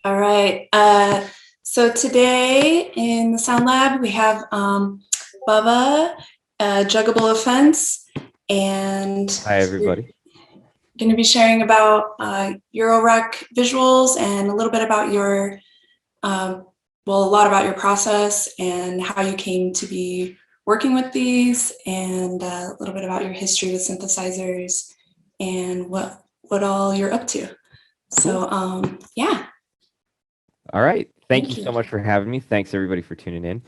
All right. So today in the Sound Lab, we have Bubba, Juggable Offense, and Hi, we're everybody. going to be sharing about Eurorack visuals and a little bit about your, a lot about your process and how you came to be working with these, and a little bit about your history with synthesizers and what all you're up to. Cool. So yeah. All right. Thank you Thank you. so much for having me. Thanks, everybody, for tuning in.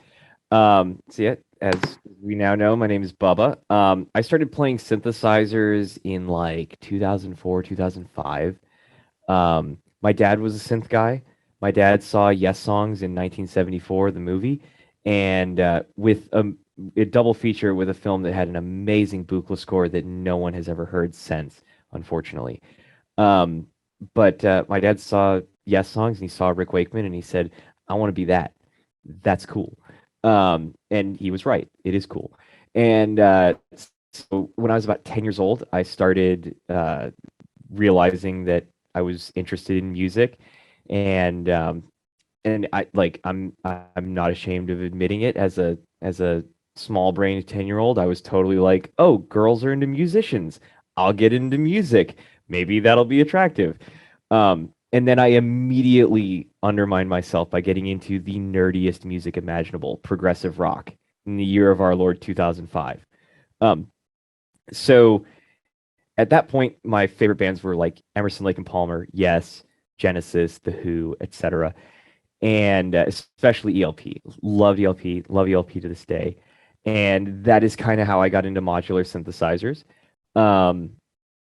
So yeah, as we now know, my name is Bubba. I started playing synthesizers in like 2004, 2005. My dad was a synth guy. My dad saw Yes Songs in 1974, the movie, and with a double feature with a film that had an amazing Buchla score that no one has ever heard since, unfortunately. Um, but my dad saw Yes Songs and he saw Rick Wakeman and he said, I want to be that. That's cool. And he was right. It is cool. And so when I was about 10 years old, I started realizing that I was interested in music. And I'm not ashamed of admitting it as a small brained 10-year-old. I was totally like, oh, girls are into musicians. I'll get into music. Maybe that'll be attractive. And then I immediately undermined myself by getting into the nerdiest music imaginable, progressive rock, in the year of our Lord 2005. Um, so at that point, my favorite bands were like Emerson, Lake and Palmer, Yes, Genesis, The Who, etc., and especially ELP. Loved ELP, love ELP to this day, and that is kind of how I got into modular synthesizers. Um,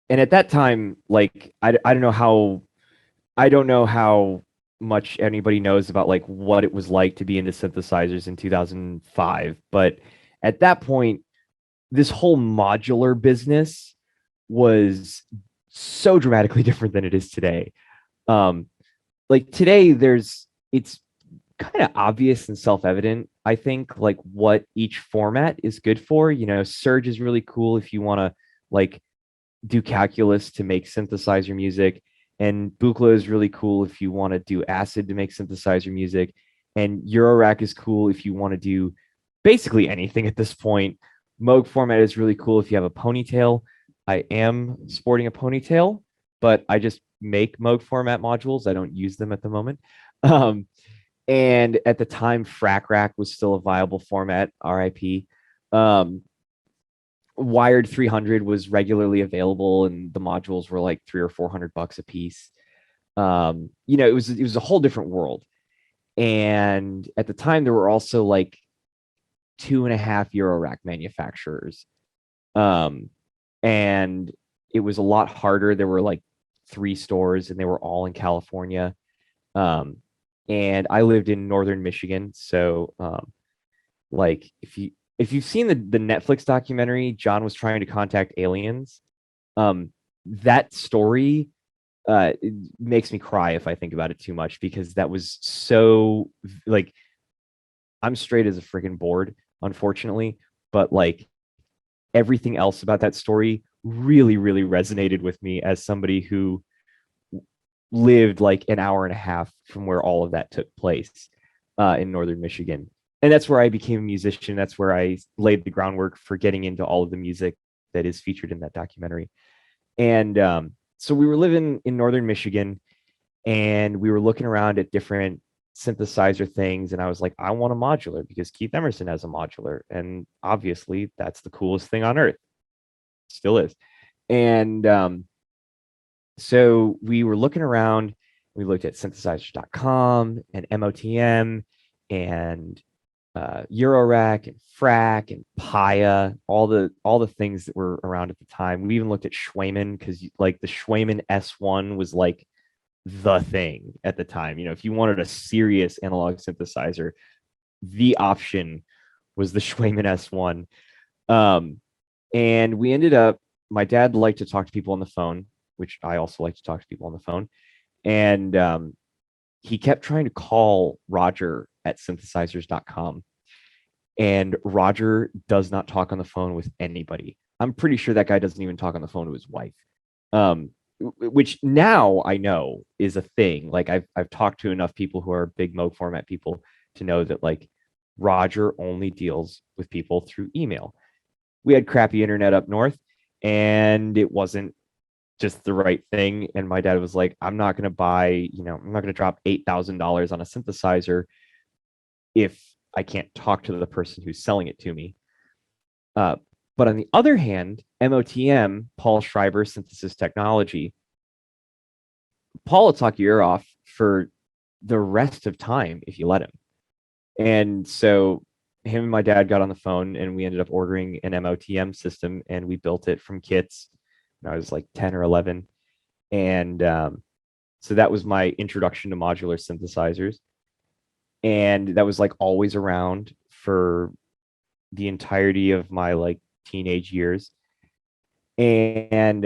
and at that time, like I don't know how much anybody knows about like what it was like to be into synthesizers in 2005, but at that point, this whole modular business was so dramatically different than it is today. Um, like today, it's kind of obvious and self-evident, I think, like what each format is good for. Surge is really cool if you want to like do calculus to make synthesizer music, and Buchla is really cool if you want to do acid to make synthesizer music, and Eurorack is cool if you want to do basically anything at this point. Moog format is really cool if you have a ponytail. I am sporting a ponytail, but I just make Moog format modules. I don't use them at the moment. Um, and at the time, Frac Rack was still a viable format, RIP. Um, Wired 300 was regularly available, and the modules were like 300 or 400 bucks a piece. It was a whole different world. And at the time, there were also like 2.5 Eurorack manufacturers, um, and it was a lot harder. There were like 3 stores, and they were all in California. Um, and I lived in northern Michigan, so like if you've seen the Netflix documentary, John was trying to contact aliens. That story it makes me cry if I think about it too much, because that was so like I'm straight as a freaking board, unfortunately, but like everything else about that story really, really resonated with me as somebody who lived like an hour and a half from where all of that took place in northern Michigan. And that's where I became a musician. That's where I laid the groundwork for getting into all of the music that is featured in that documentary. And so we were living in northern Michigan, and we were looking around at different synthesizer things. And I was like, I want a modular because Keith Emerson has a modular. And obviously, that's the coolest thing on earth. Still is. And so we were looking around. We looked at synthesizers.com and MOTM and Eurorack and Frac and Paya, all the things that were around at the time. We even looked at Schwayman, because like the Schwayman S1 was like the thing at the time. If you wanted a serious analog synthesizer, the option was the Schwayman S1. Um, and we ended up, my dad liked to talk to people on the phone, which I also like to talk to people on the phone. And he kept trying to call Roger at synthesizers.com. And Roger does not talk on the phone with anybody. I'm pretty sure that guy doesn't even talk on the phone to his wife. Um, which now I know is a thing. Like I've talked to enough people who are big Moog format people to know that like Roger only deals with people through email. We had crappy internet up north, and it wasn't just the right thing. And my dad was like, I'm not going to buy, I'm not going to drop $8,000 on a synthesizer if I can't talk to the person who's selling it to me. But on the other hand, MOTM, Paul Schreiber Synthesis Technology, Paul will talk your ear off for the rest of time if you let him. And so him and my dad got on the phone, and we ended up ordering an MOTM system, and we built it from kits when I was like 10 or 11. And so that was my introduction to modular synthesizers. And that was like always around for the entirety of my like teenage years. And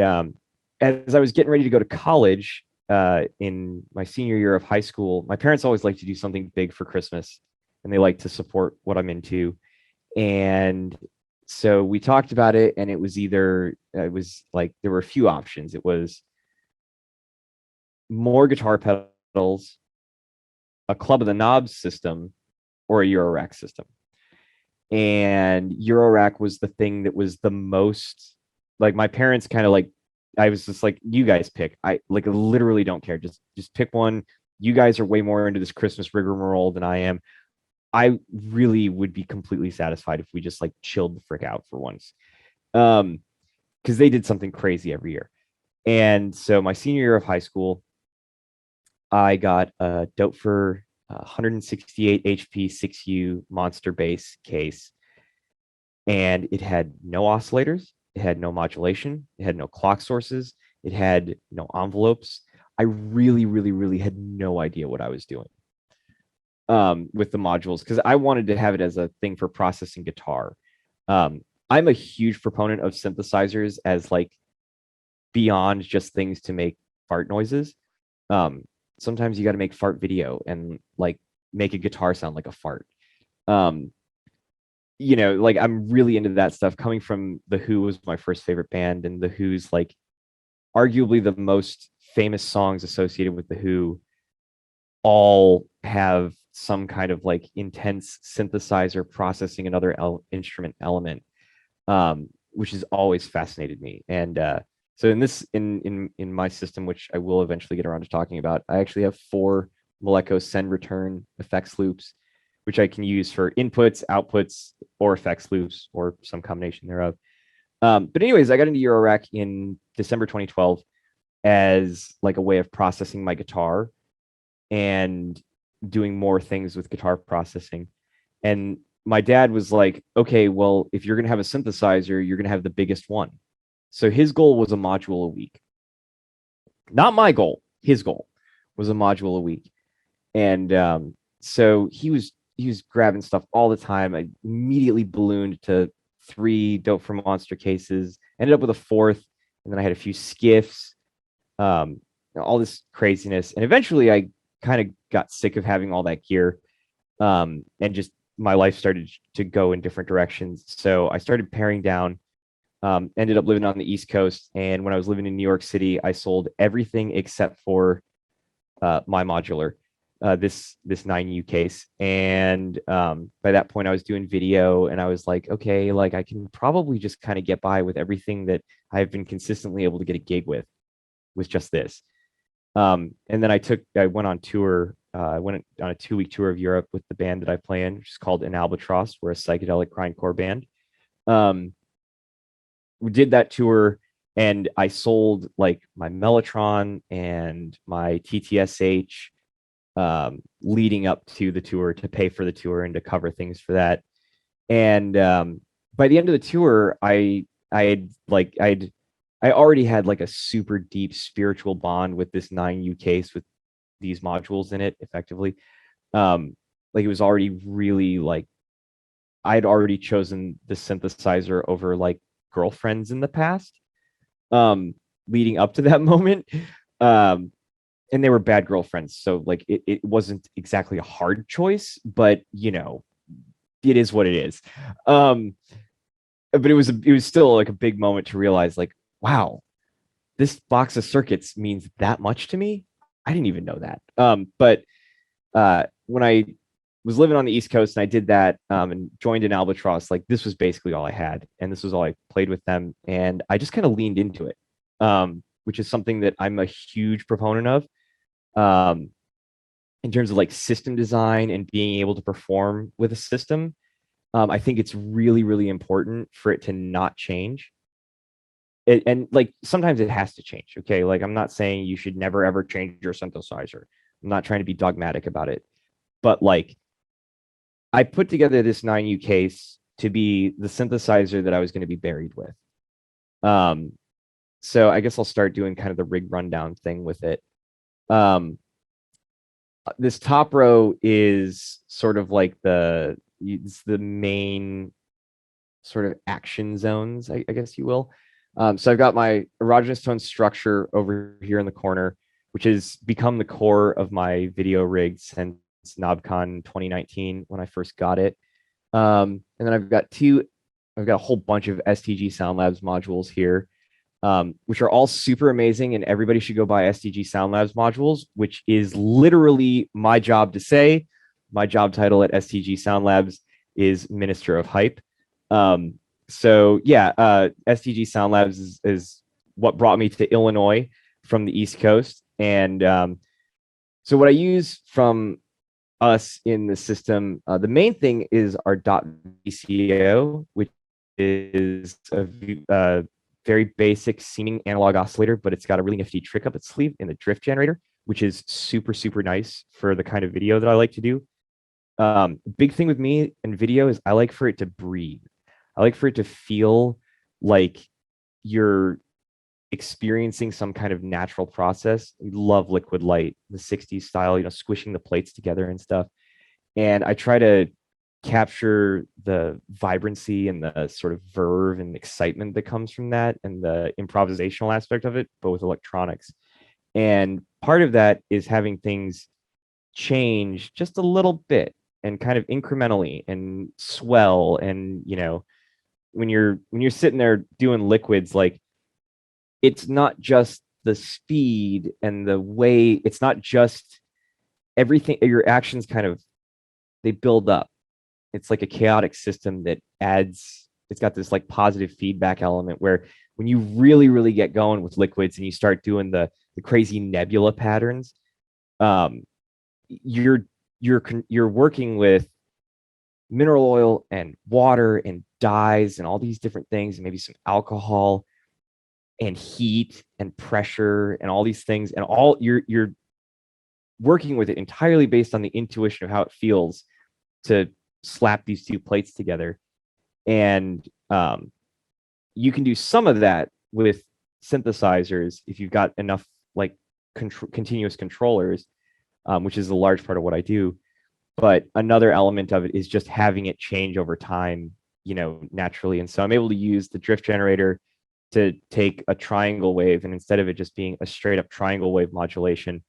as I was getting ready to go to college in my senior year of high school, my parents always like to do something big for Christmas, and they like to support what I'm into. And so we talked about it, and it was like there were a few options. It was more guitar pedals, a Club of the Knobs system, or a Eurorack system. And Eurorack was the thing that was the most, like, my parents kind of like, I was just like, you guys pick. I like literally don't care. Just pick one. You guys are way more into this Christmas rigmarole than I am. I really would be completely satisfied if we just like chilled the frick out for once. Because they did something crazy every year. And so my senior year of high school, I got a Dopefer 168 HP 6U monster bass case, and it had no oscillators, it had no modulation, it had no clock sources, it had no envelopes. I really, really, really had no idea what I was doing with the modules, because I wanted to have it as a thing for processing guitar. I'm a huge proponent of synthesizers as like beyond just things to make fart noises. Sometimes you got to make fart video and like make a guitar sound like a fart. Like I'm really into that stuff. Coming from The Who was my first favorite band, and The Who's like arguably the most famous songs associated with The Who all have some kind of like intense synthesizer processing another instrument element, which has always fascinated me. And so in my system, which I will eventually get around to talking about, I actually have 4 Moleco send return effects loops, which I can use for inputs, outputs, or effects loops, or some combination thereof. But anyways, I got into Eurorack in December 2012 as like a way of processing my guitar and doing more things with guitar processing. And my dad was like, okay, well, if you're going to have a synthesizer, you're going to have the biggest one. So his goal was a module a week. Not my goal. His goal was a module a week. And so he was grabbing stuff all the time. I immediately ballooned to 3 Dope for Monster cases, ended up with a 4th, and then I had a few skiffs, all this craziness. And eventually I kind of got sick of having all that gear, and just my life started to go in different directions. So I started paring down, ended up living on the East Coast. And when I was living in New York City, I sold everything except for my modular, this 9U case. And by that point I was doing video, and I was like, okay, like I can probably just kind of get by with everything that I've been consistently able to get a gig with just this. And then I went on tour. I went on a 2-week tour of Europe with the band that I play in, which is called An Albatross. We're a psychedelic grindcore band. We did that tour, and I sold like my Mellotron and my TTSH leading up to the tour to pay for the tour and to cover things for that. And by the end of the tour, I already had like a super deep spiritual bond with this 9U case with these modules in it, effectively. Like it was already really like, I'd already chosen the synthesizer over like girlfriends in the past, leading up to that moment. And they were bad girlfriends. So like it wasn't exactly a hard choice, but it is what it is. But it was still like a big moment to realize like, wow, this box of circuits means that much to me. I didn't even know that. But when I was living on the East Coast and I did that and joined an Albatross, like this was basically all I had. And this was all I played with them. And I just kind of leaned into it, which is something that I'm a huge proponent of. In terms of like system design and being able to perform with a system, I think it's really, really important for it to not change. And like sometimes it has to change. Okay. Like I'm not saying you should never ever change your synthesizer. I'm not trying to be dogmatic about it. But like I put together this 9U case to be the synthesizer that I was going to be buried with. So I guess I'll start doing kind of the rig rundown thing with it. This top row is sort of like it's the main sort of action zones, I guess you will. So I've got my erogenous tone structure over here in the corner, which has become the core of my video rig since KnobCon 2019 when I first got it. And then I've got a whole bunch of STG Sound Labs modules here, which are all super amazing, and everybody should go buy STG Sound Labs modules, which is literally my job to say. My job title at STG Sound Labs is Minister of Hype. So yeah, STG Sound Labs is what brought me to Illinois from the East Coast. And so what I use from us in the system, the main thing is our .vco, which is a very basic seeming analog oscillator, but it's got a really nifty trick up its sleeve in the drift generator, which is super, super nice for the kind of video that I like to do. Big thing with me in video is I like for it to breathe. I like for it to feel like you're experiencing some kind of natural process. We love liquid light, the 60s style, squishing the plates together and stuff. And I try to capture the vibrancy and the sort of verve and excitement that comes from that and the improvisational aspect of it, but with electronics. And part of that is having things change just a little bit and kind of incrementally and swell. And when you're sitting there doing liquids, like it's not just the speed and the way, it's not just everything, your actions kind of, they build up. It's like a chaotic system that it's got this like positive feedback element where when you really, really get going with liquids and you start doing the crazy nebula patterns, you're working with mineral oil and water and dyes and all these different things, and maybe some alcohol and heat and pressure and all these things, and all you're working with it entirely based on the intuition of how it feels to slap these two plates together. And you can do some of that with synthesizers if you've got enough like continuous controllers, which is a large part of what I do. But another element of it is just having it change over time, naturally. And so I'm able to use the drift generator to take a triangle wave, and instead of it just being a straight up triangle wave modulation,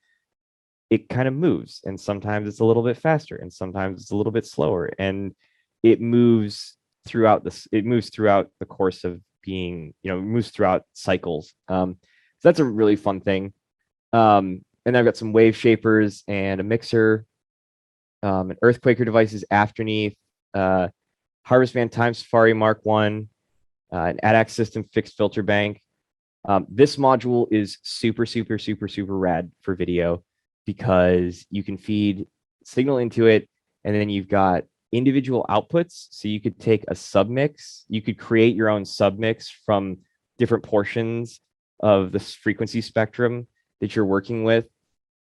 it kind of moves. And sometimes it's a little bit faster and sometimes it's a little bit slower. And it moves throughout the course of being, it moves throughout cycles. So that's a really fun thing. And I've got some wave shapers and a mixer, an earthquaker devices afterneath, Harvest Van Time Safari Mark 1, an ADAX system fixed filter bank. This module is super, super, super, super rad for video because you can feed signal into it, and then you've got individual outputs. So you could take a submix, you could create your own submix from different portions of the frequency spectrum that you're working with,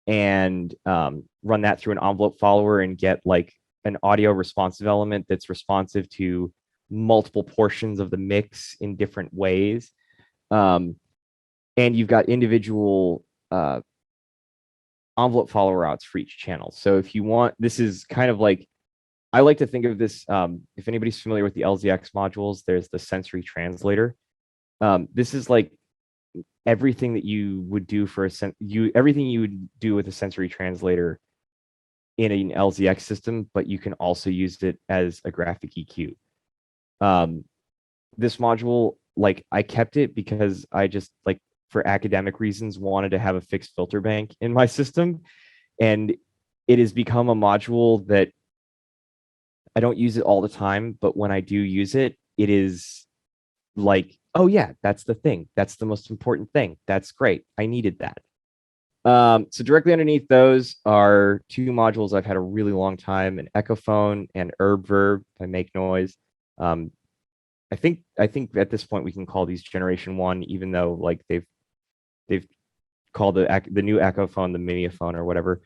and run that through an envelope follower and get like an audio responsive element that's responsive to multiple portions of the mix in different ways. And you've got individual envelope follower outs for each channel. So if you want, this is kind of like, I like to think of this, if anybody's familiar with the LZX modules, there's the sensory translator. This is like everything that you would do for everything you would do with a sensory translator in an LZX system, but you can also use it as a graphic EQ. This module, like I kept it because I just like for academic reasons, wanted to have a fixed filter bank in my system. And it has become a module that I don't use it all the time, but when I do use it, it is like, oh yeah, that's the thing. That's the most important thing. That's great. I needed that. So directly underneath those are two modules I've had a really long time: an Echophone and Herb Verb by Make Noise. I think at this point we can call these Generation 1, even though like they've called the new Echophone the Miniaphone or whatever.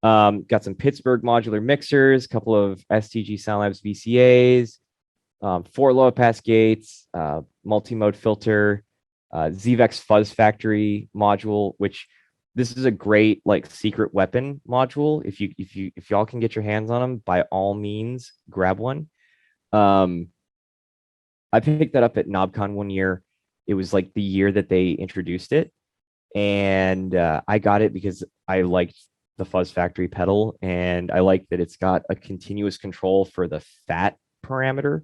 Got some Pittsburgh modular mixers, a couple of STG Sound Labs VCAs, 4 low pass gates, multi-mode filter, Zvex Fuzz Factory module, which this is a great like secret weapon module. If y'all can get your hands on them, by all means, grab one. I picked that up at KnobCon one year. It was like the year that they introduced it, and I got it because I liked the Fuzz Factory pedal, and I like that it's got a continuous control for the fat parameter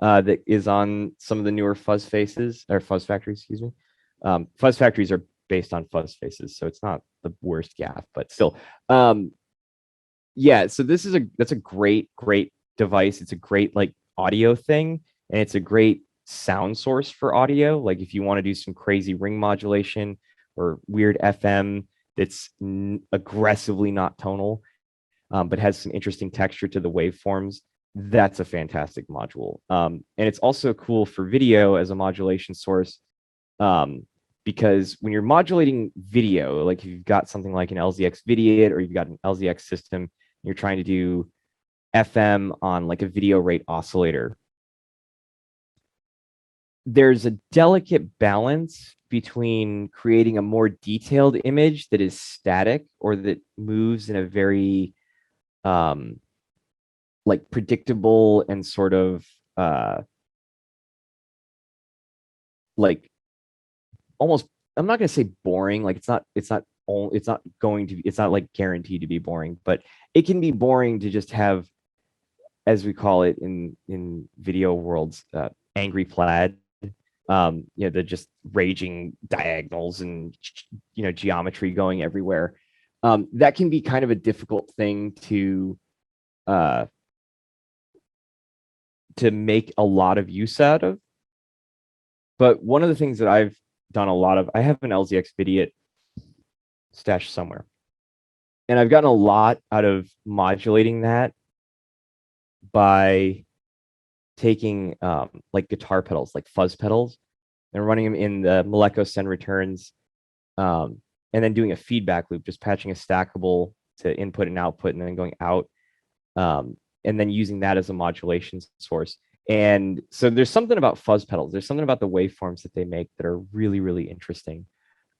that is on some of the newer Fuzz Faces or Fuzz Factories, excuse me. Fuzz Factories are based on Fuzz Faces, so it's not the worst gaff, but still. Yeah, so that's a great device. It's a great like audio thing, and it's a great sound source for audio. Like if you want to do some crazy ring modulation or weird FM that's aggressively not tonal, but has some interesting texture to the waveforms, that's a fantastic module. And it's also cool for video as a modulation source, because when you're modulating video, like if you've got something like an LZX Vidiot or you've got an LZX system, you're trying to do FM on like a video rate oscillator, there's a delicate balance between creating a more detailed image that is static or that moves in a very like predictable and sort of like almost, I'm not going to say boring, like it's not like guaranteed to be boring, but it can be boring to just have, as we call it in video worlds, angry plaid. The just raging diagonals and geometry going everywhere. That can be kind of a difficult thing to make a lot of use out of. But one of the things that I've done a lot of, I have an LZX Vidiot stashed somewhere, and I've gotten a lot out of modulating that by taking like guitar pedals, like fuzz pedals, and running them in the Moleco send returns, and then doing a feedback loop, just patching a stackable to input and output, and then going out, and then using that as a modulation source. And so there's something about fuzz pedals, there's something about the waveforms that they make that are really, really interesting,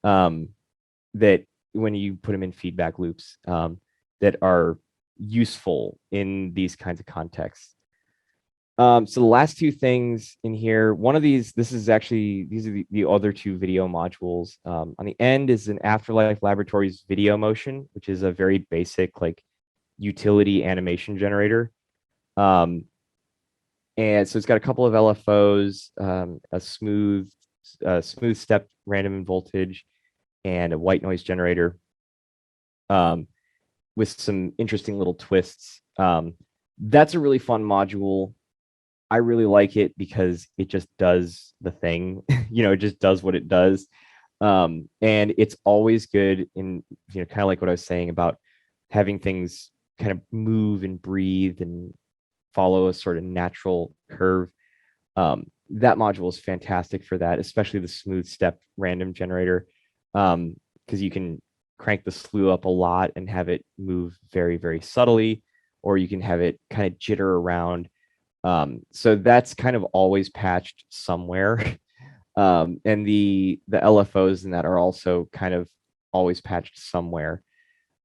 that when you put them in feedback loops, that are useful in these kinds of contexts. So the last two things in here, one of these, these are the other two video modules. On the end is an Afterlife Laboratories video motion, which is a very basic like utility animation generator. And so it's got a couple of LFOs, a smooth step random voltage, and a white noise generator, with some interesting little twists. That's a really fun module. I really like it because it just does the thing, it just does what it does. And it's always good in, kind of like what I was saying about having things kind of move and breathe and follow a sort of natural curve. That module is fantastic for that, especially the smooth step random generator, because you can crank the slew up a lot and have it move very, very subtly, or you can have it kind of jitter around. So that's kind of always patched somewhere. And the LFOs in that are also kind of always patched somewhere.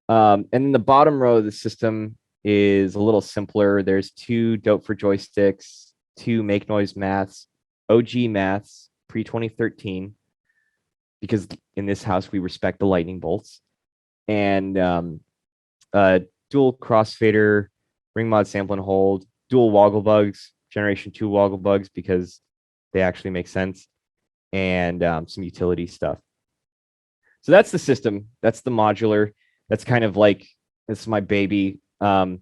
And then the bottom row of the system is a little simpler. There's 2 Dope for joysticks, 2 Make Noise maths, OG maths, pre-2013, because in this house we respect the lightning bolts, and dual crossfader, ring mod sample and hold, dual woggle bugs, generation 2 woggle bugs because they actually make sense, and some utility stuff. So that's the system. That's the modular. That's kind of like, this is my baby. The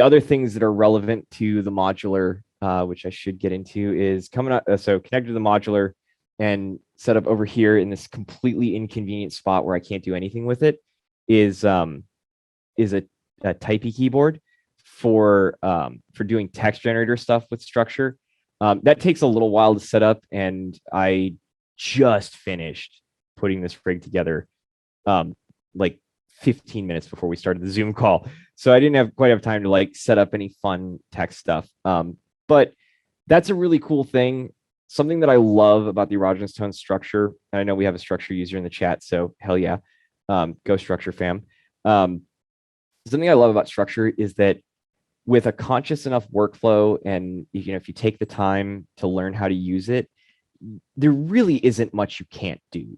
other things that are relevant to the modular, which I should get into, is coming up. So connected to the modular and set up over here in this completely inconvenient spot where I can't do anything with it is a typey keyboard for doing text generator stuff with structure. That takes a little while to set up, and I just finished putting this rig together like 15 minutes before we started the Zoom call. So I didn't quite have time to like set up any fun text stuff. But that's a really cool thing. Something that I love about the erogenous tone structure, and I know we have a structure user in the chat, so hell yeah, go structure fam. Something I love about structure is that with a conscious enough workflow, and if you take the time to learn how to use it, there really isn't much you can't do.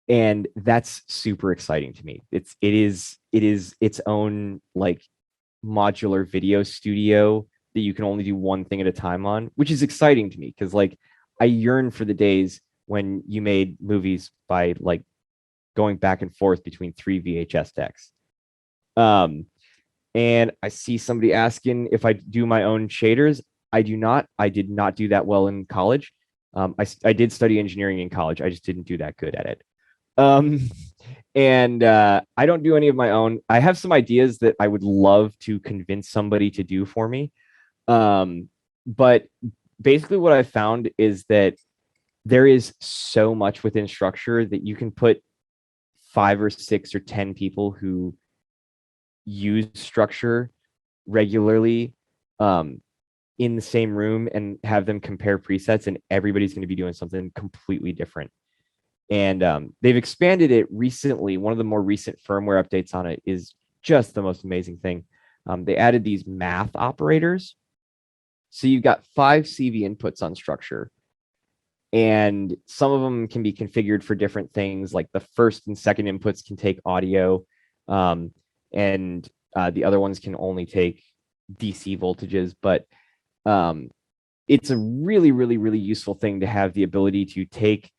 And that's super exciting to me. It is its own like modular video studio that you can only do one thing at a time on, which is exciting to me because like I yearn for the days when you made movies by like going back and forth between 3 VHS decks. And I see somebody asking if I do my own shaders. I do not. I did not do that well in college. I did study engineering in college. I just didn't do that good at it. And I don't do any of my own. I have some ideas that I would love to convince somebody to do for me. But basically what I found is that there is so much within structure that you can put 5 or 6 or 10 people who use structure regularly in the same room and have them compare presets, and everybody's going to be doing something completely different. And they've expanded it recently. One of the more recent firmware updates on it is just the most amazing thing. They added these math operators. So you've got 5 CV inputs on structure, and some of them can be configured for different things. Like the first and second inputs can take audio, and the other ones can only take DC voltages. But it's a really, really, really useful thing to have the ability to take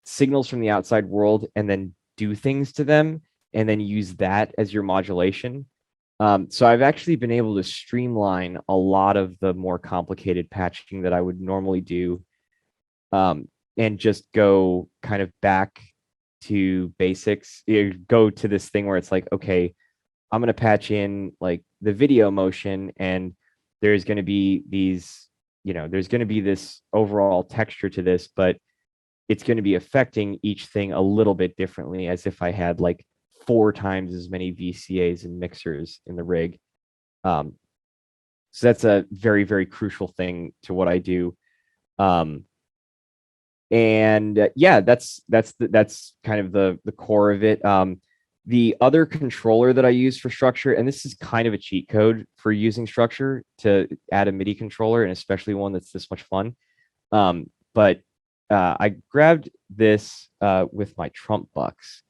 signals from the outside world and then do things to them and then use that as your modulation. So I've actually been able to streamline a lot of the more complicated patching that I would normally do, and just go kind of back to basics. Go to this thing where it's like, okay, I'm going to patch in like the video motion, and there's going to be these, there's going to be this overall texture to this, but it's going to be affecting each thing a little bit differently, as if I had like 4 times as many VCAs and mixers in the rig. So that's a very, very crucial thing to what I do. And yeah, that's kind of the core of it. The other controller that I use for structure, and this is kind of a cheat code for using structure to add a MIDI controller, and especially one that's this much fun. But I grabbed this with my Trump bucks.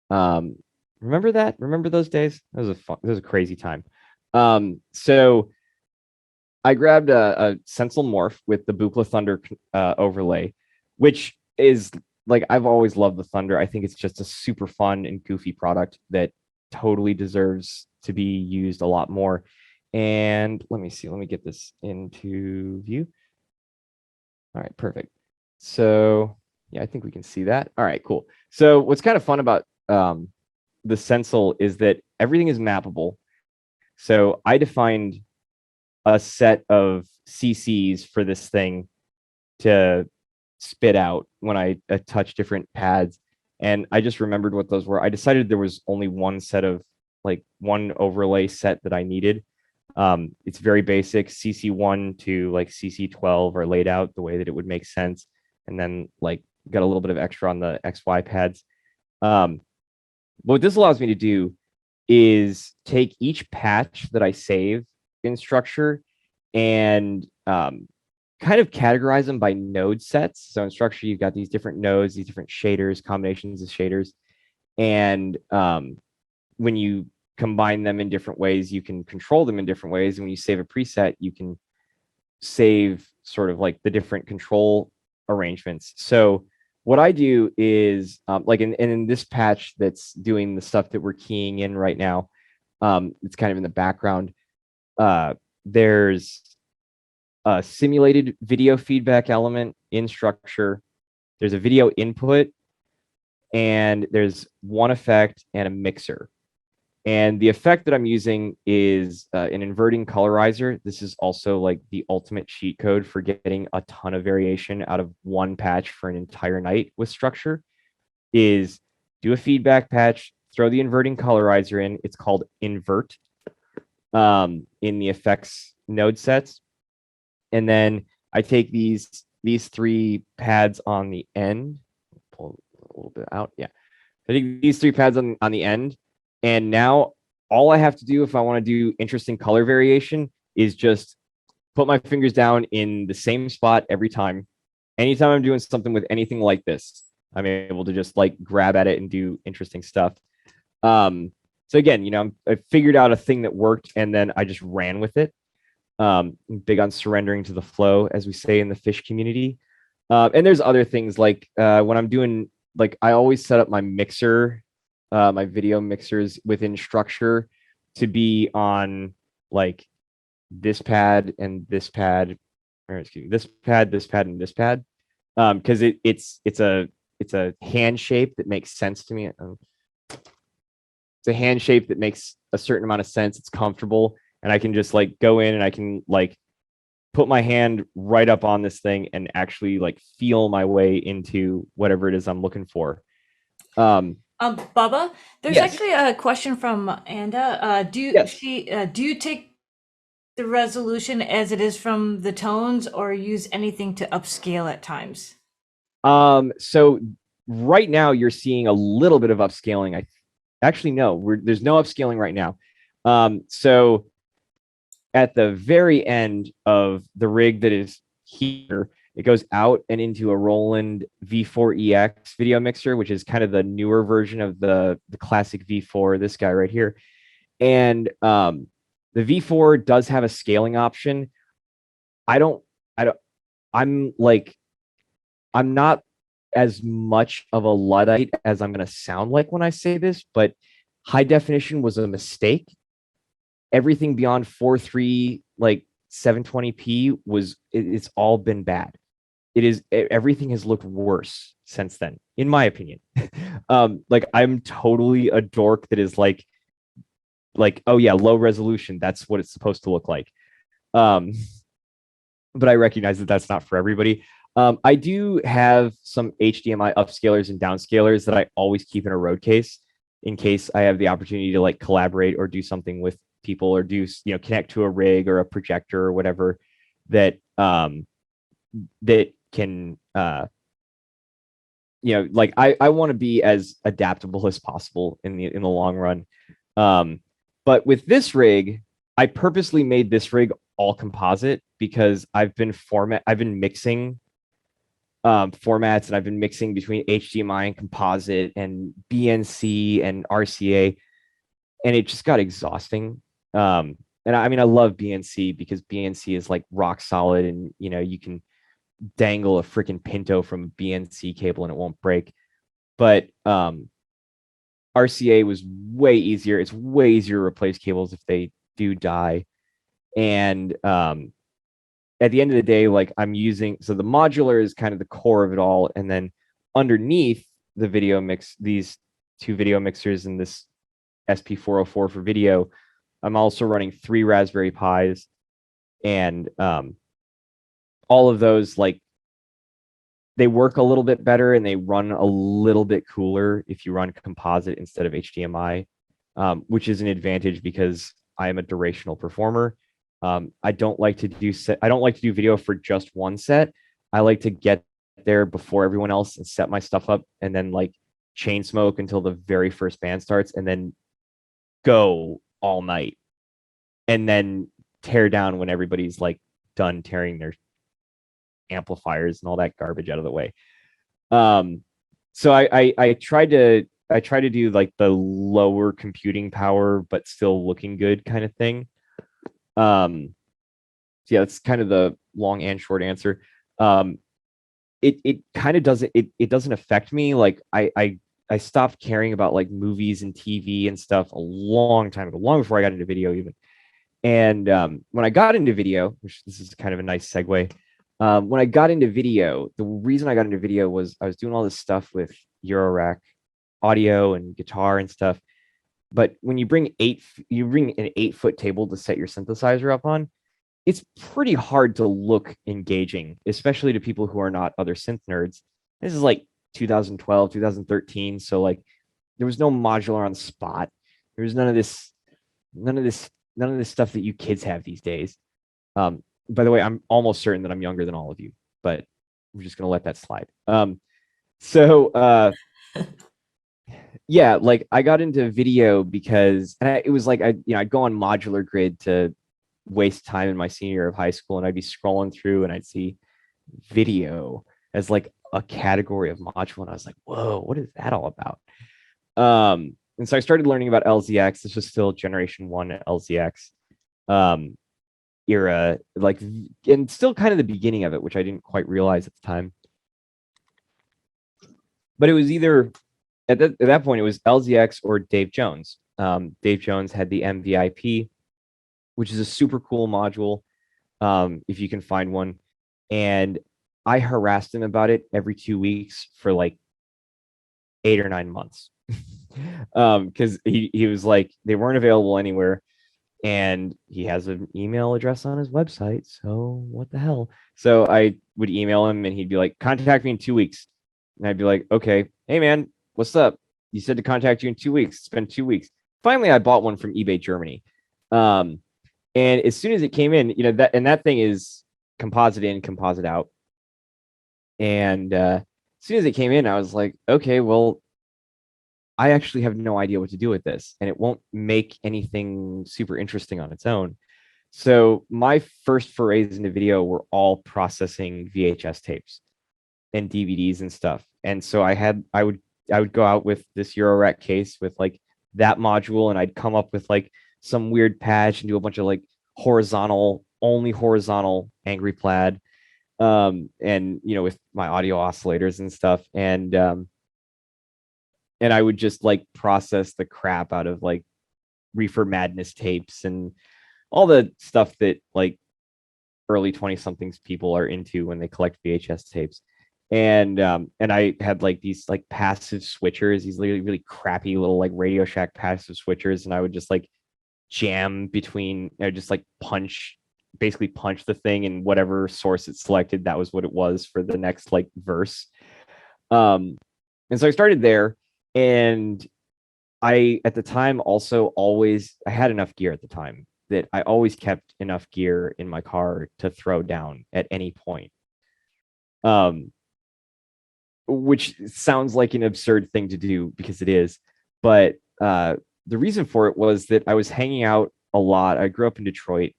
Remember that? Remember those days? That was a crazy time. So I grabbed a Sensel Morph with the Buchla Thunder overlay, which is like, I've always loved the Thunder. I think it's just a super fun and goofy product that totally deserves to be used a lot more. And let me see, let me get this into view. All right, perfect. So yeah, I think we can see that. All right, cool. So what's kind of fun about the Sensel is that everything is mappable. So I defined a set of CCs for this thing to spit out when I touch different pads. And I just remembered what those were. I decided there was only one set of like one overlay set that I needed. It's very basic. CC1 to like CC12 are laid out the way that it would make sense. And then like got a little bit of extra on the XY pads. What this allows me to do is take each patch that I save in structure and kind of categorize them by node sets. So in structure, you've got these different nodes, these different shaders, combinations of shaders. And when you combine them in different ways, you can control them in different ways. And when you save a preset, you can save sort of like the different control arrangements. So what I do is like in this patch that's doing the stuff that we're keying in right now, it's kind of in the background. There's a simulated video feedback element in structure. There's a video input, and there's one effect and a mixer. And the effect that I'm using is an inverting colorizer. This is also like the ultimate cheat code for getting a ton of variation out of one patch for an entire night with structure. Is do a feedback patch, throw the inverting colorizer in. It's called invert in the effects node sets. And then I take these 3 pads on the end, pull a little bit out. Yeah. I think these 3 pads on the end. And now all I have to do if I want to do interesting color variation is just put my fingers down in the same spot every time. Anytime I'm doing something with anything like this, I'm able to just like grab at it and do interesting stuff. So again, you know, I figured out a thing that worked and then I just ran with it. Big on surrendering to the flow, as we say in the fish community. And there's other things like when I'm doing, like I always set up my mixer, my video mixers within structure to be on like this pad and this pad, or excuse me, this pad, and this pad, because it's a hand shape that makes sense to me. It's a hand shape that makes a certain amount of sense. It's comfortable, and I can just like go in and I can like put my hand right up on this thing and actually like feel my way into whatever it is I'm looking for. Bubba, there's Yes. actually a question from Anda. Yes. Do you take the resolution as it is from the tones, or use anything to upscale at times? So right now you're seeing a little bit of upscaling. Actually no, there's no upscaling right now. So at the very end of the rig that is here, it goes out and into a Roland V4EX video mixer, which is kind of the newer version of the classic V4, this guy right here. And the V4 does have a scaling option. I'm not as much of a Luddite as I'm going to sound like when I say this, but high definition was a mistake. Everything beyond 4.3, like 720p it's all been bad. Everything has looked worse since then, in my opinion. Like I'm totally a dork that is like, oh yeah, low resolution. That's what it's supposed to look like. But I recognize that that's not for everybody. I do have some HDMI upscalers and downscalers that I always keep in a road case in case I have the opportunity to like collaborate or do something with people or do, you know, connect to a rig or a projector or whatever that that can you know, like I want to be as adaptable as possible in the long run. But with this rig, I purposely made this rig all composite because I've been mixing formats, and I've been mixing between HDMI and composite and BNC and RCA, and it just got exhausting. And I mean, I love BNC because BNC is like rock solid, and you know, you can dangle a freaking Pinto from a BNC cable and it won't break. But RCA was way easier. It's way easier to replace cables if they do die. And at the end of the day, like I'm using, so the modular is kind of the core of it all. And then underneath the video mix, these 2 video mixers and this SP404 for video, I'm also running 3 Raspberry Pis, and all of those, like, they work a little bit better and they run a little bit cooler if you run composite instead of HDMI, which is an advantage because I am a durational performer. I don't like to do video for just one set. I like to get there before everyone else and set my stuff up and then like chain smoke until the very first band starts and then go all night and then tear down when everybody's like done tearing their amplifiers and all that garbage out of the way. So I try to do like the lower computing power but still looking good kind of thing. So yeah, that's kind of the long and short answer. it kind of doesn't it doesn't affect me. Like I stopped caring about like movies and TV and stuff a long time ago, long before I got into video even. And when I got into video, which this is kind of a nice segue, when I got into video, the reason I got into video was I was doing all this stuff with Eurorack audio and guitar and stuff. But when you bring an 8-foot table to set your synthesizer up on, it's pretty hard to look engaging, especially to people who are not other synth nerds. This is like 2012, 2013. So like there was no modular on the spot. There was none of this stuff that you kids have these days. By the way, I'm almost certain that I'm younger than all of you, but we're just gonna let that slide. Yeah, like I got into video because it was like I'd go on Modular Grid to waste time in my senior year of high school, and I'd be scrolling through and I'd see video as like a category of module, and I was like, whoa, what is that all about? And so I started learning about LZX. This was still generation 1 LZX era, like, and still kind of the beginning of it, which I didn't quite realize at the time. But it was either at that point it was LZX or Dave Jones. Dave Jones had the MVIP, which is a super cool module, if you can find one. And I harassed him about it every 2 weeks for like 8 or 9 months. Because he was like, they weren't available anywhere, and he has an email address on his website, so what the hell. So I would email him and he'd be like, contact me in 2 weeks. And I'd be like, okay, hey man, what's up? You said to contact you in 2 weeks. It's been 2 weeks. Finally, I bought one from eBay Germany. And as soon as it came in, that thing is composite in, composite out. And as soon as it came in, I was like, okay, well, I actually have no idea what to do with this, and it won't make anything super interesting on its own. So my first forays into video were all processing VHS tapes and DVDs and stuff. And so I would go out with this Eurorack case with like that module, and I'd come up with like some weird patch and do a bunch of like only horizontal angry plaid, and with my audio oscillators and stuff. And I would just like process the crap out of like Reefer Madness tapes and all the stuff that like early 20-somethings people are into when they collect VHS tapes. And I had like these like passive switchers, these really, really crappy little like Radio Shack passive switchers. And I would just like jam between, just like basically punch the thing in whatever source it selected. That was what it was for the next like verse. And so I started there. And I, at the time, also I had enough gear at the time that I always kept enough gear in my car to throw down at any point. Which sounds like an absurd thing to do because it is. But the reason for it was that I was hanging out a lot. I grew up in Detroit.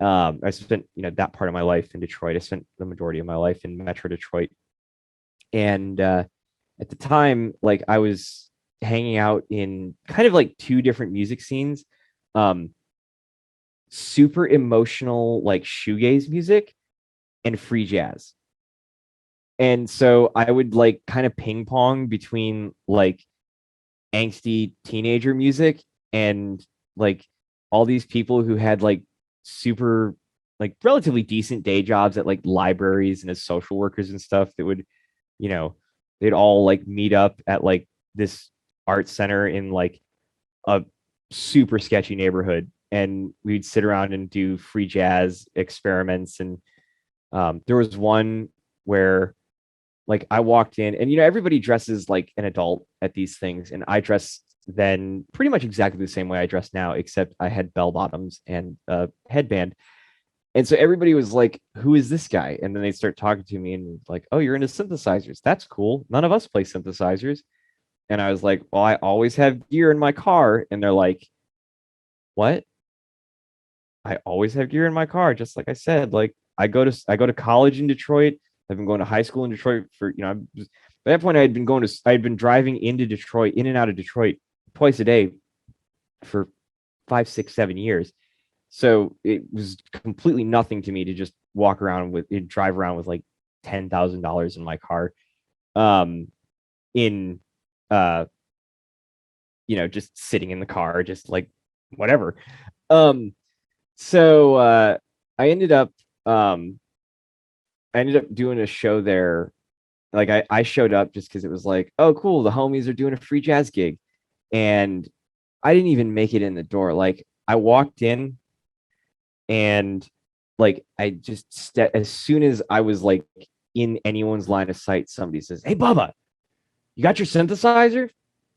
I spent, that part of my life in Detroit. I spent the majority of my life in Metro Detroit. And at the time, like I was hanging out in kind of like 2 different music scenes, super emotional, like shoegaze music and free jazz. And so I would like kind of ping pong between like angsty teenager music and like all these people who had like super, like relatively decent day jobs at like libraries and as social workers and stuff that would, they'd all like meet up at like this art center in like a super sketchy neighborhood, and we'd sit around and do free jazz experiments. And there was one where like I walked in, and everybody dresses like an adult at these things, and I dressed then pretty much exactly the same way I dress now, except I had bell bottoms and a headband. And so everybody was like, who is this guy? And then they start talking to me and like, oh, you're into synthesizers. That's cool. None of us play synthesizers. And I was like, well, I always have gear in my car. And they're like, what? I always have gear in my car. Just like I said, like I go to college in Detroit. I've been going to high school in Detroit for, by that point I had been driving into Detroit, in and out of Detroit twice a day for 5, 6, 7 years. So it was completely nothing to me to just drive around with like $10,000 in my car, in just sitting in the car, just like whatever. So I ended up doing a show there. Like I showed up just because it was like, oh cool, the homies are doing a free jazz gig, and I didn't even make it in the door. Like I walked in, and like I just as soon as I was like in anyone's line of sight, somebody says, "Hey Bubba, you got your synthesizer?"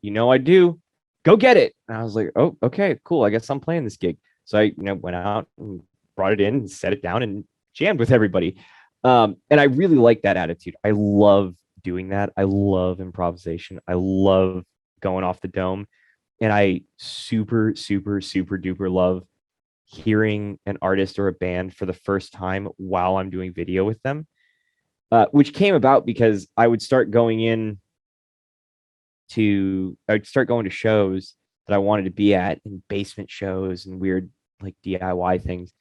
I do. Go get it. And I was like, oh, okay, cool. I guess I'm playing this gig. So I went out and brought it in and set it down and jammed with everybody. And I really like that attitude. I love doing that. I love improvisation. I love going off the dome. And I super, super, super duper love hearing an artist or a band for the first time while I'm doing video with them, which came about because I'd start going to shows that I wanted to be at, and basement shows and weird like DIY things.